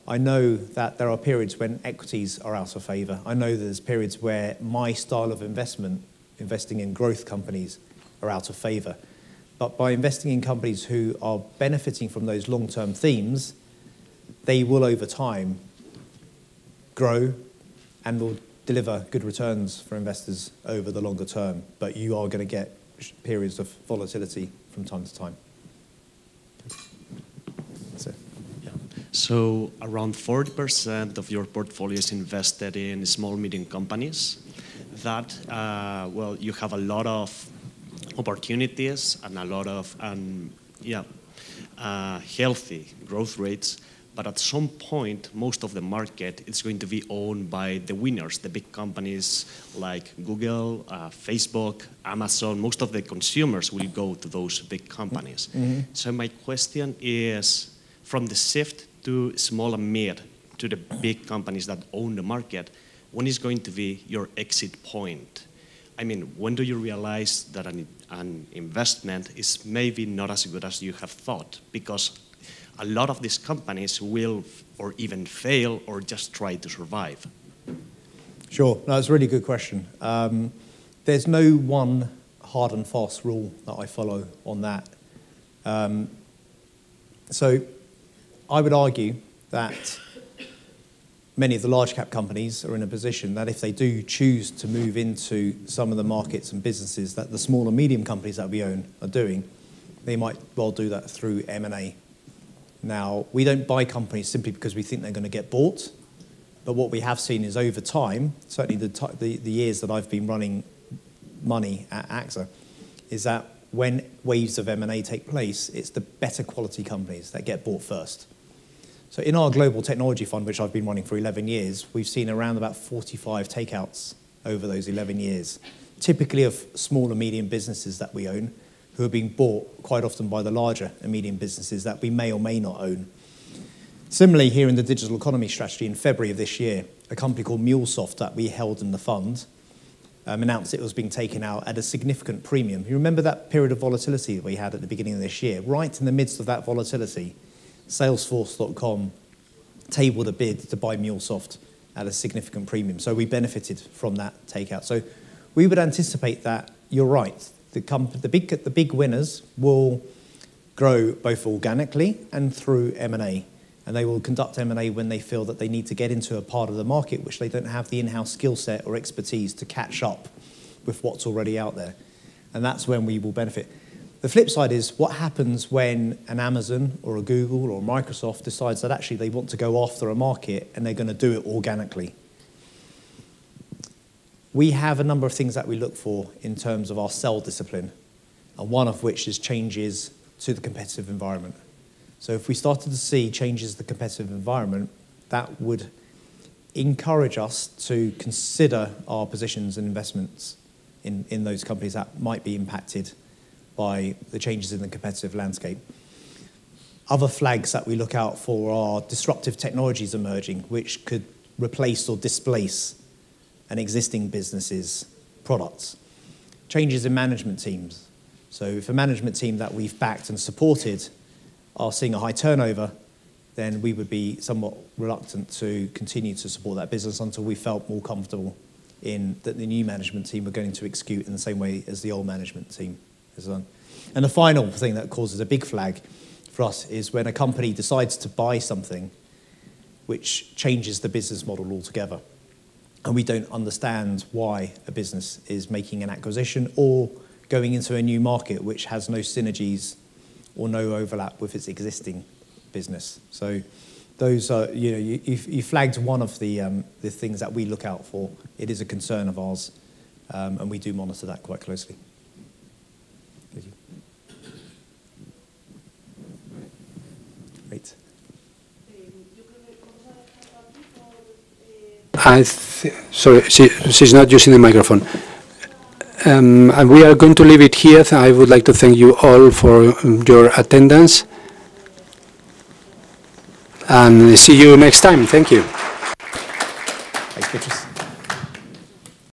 I know that there are periods when equities are out of favor. I know there's periods where my style of investment, investing in growth companies, are out of favor. But by investing in companies who are benefiting from those long-term themes, they will over time grow and will deliver good returns for investors over the longer term. But you are going to get periods of volatility from time to time. That's it. Yeah. So around 40% of your portfolio is invested in small, medium companies. That, you have a lot of opportunities and a lot of healthy growth rates, but at some point, most of the market is going to be owned by the winners, the big companies like Google, Facebook, Amazon. Most of the consumers will go to those big companies. Mm-hmm. So my question is, from the shift to small and mid to the big companies that own the market, when is going to be your exit point? I mean, when do you realize that an investment is maybe not as good as you have thought? Because a lot of these companies will or even fail or just try to survive. Sure, no, that's a really good question. There's no one hard and fast rule that I follow on that. So I would argue that many of the large cap companies are in a position that if they do choose to move into some of the markets and businesses that the small and medium companies that we own are doing, they might well do that through M&A. Now, we don't buy companies simply because we think they're going to get bought, but what we have seen is over time, certainly the years that I've been running money at AXA, is that when waves of M&A take place, it's the better quality companies that get bought first. So in our Global Technology Fund, which I've been running for 11 years, we've seen around about 45 takeouts over those 11 years, typically of small and medium businesses that we own, who are being bought quite often by the larger and medium businesses that we may or may not own. Similarly, here in the Digital Economy strategy in February of this year, a company called MuleSoft that we held in the fund announced it was being taken out at a significant premium. You remember that period of volatility that we had at the beginning of this year? Right in the midst of that volatility, Salesforce.com tabled a bid to buy MuleSoft at a significant premium. So we benefited from that takeout. So we would anticipate that, you're right, the big winners will grow both organically and through M&A. And they will conduct M&A when they feel that they need to get into a part of the market which they don't have the in-house skill set or expertise to catch up with what's already out there. And that's when we will benefit. The flip side is what happens when an Amazon or a Google or Microsoft decides that actually they want to go after a market and they're going to do it organically. We have a number of things that we look for in terms of our sell discipline, and one of which is changes to the competitive environment. So if we started to see changes to the competitive environment, that would encourage us to consider our positions and investments in those companies that might be impacted by the changes in the competitive landscape. Other flags that we look out for are disruptive technologies emerging, which could replace or displace an existing business's products. Changes in management teams. So if a management team that we've backed and supported are seeing a high turnover, then we would be somewhat reluctant to continue to support that business until we felt more comfortable in that the new management team are going to execute in the same way as the old management team has done. And the final thing that causes a big flag for us is when a company decides to buy something which changes the business model altogether. And we don't understand why a business is making an acquisition or going into a new market which has no synergies or no overlap with its existing business. So those are, you flagged one of the things that we look out for. It is a concern of ours, and we do monitor that quite closely. Thank you. Great. Sorry, she's not using the microphone. And we are going to leave it here. I would like to thank you all for your attendance. And see you next time. Thank you. Thanks, Beatrice.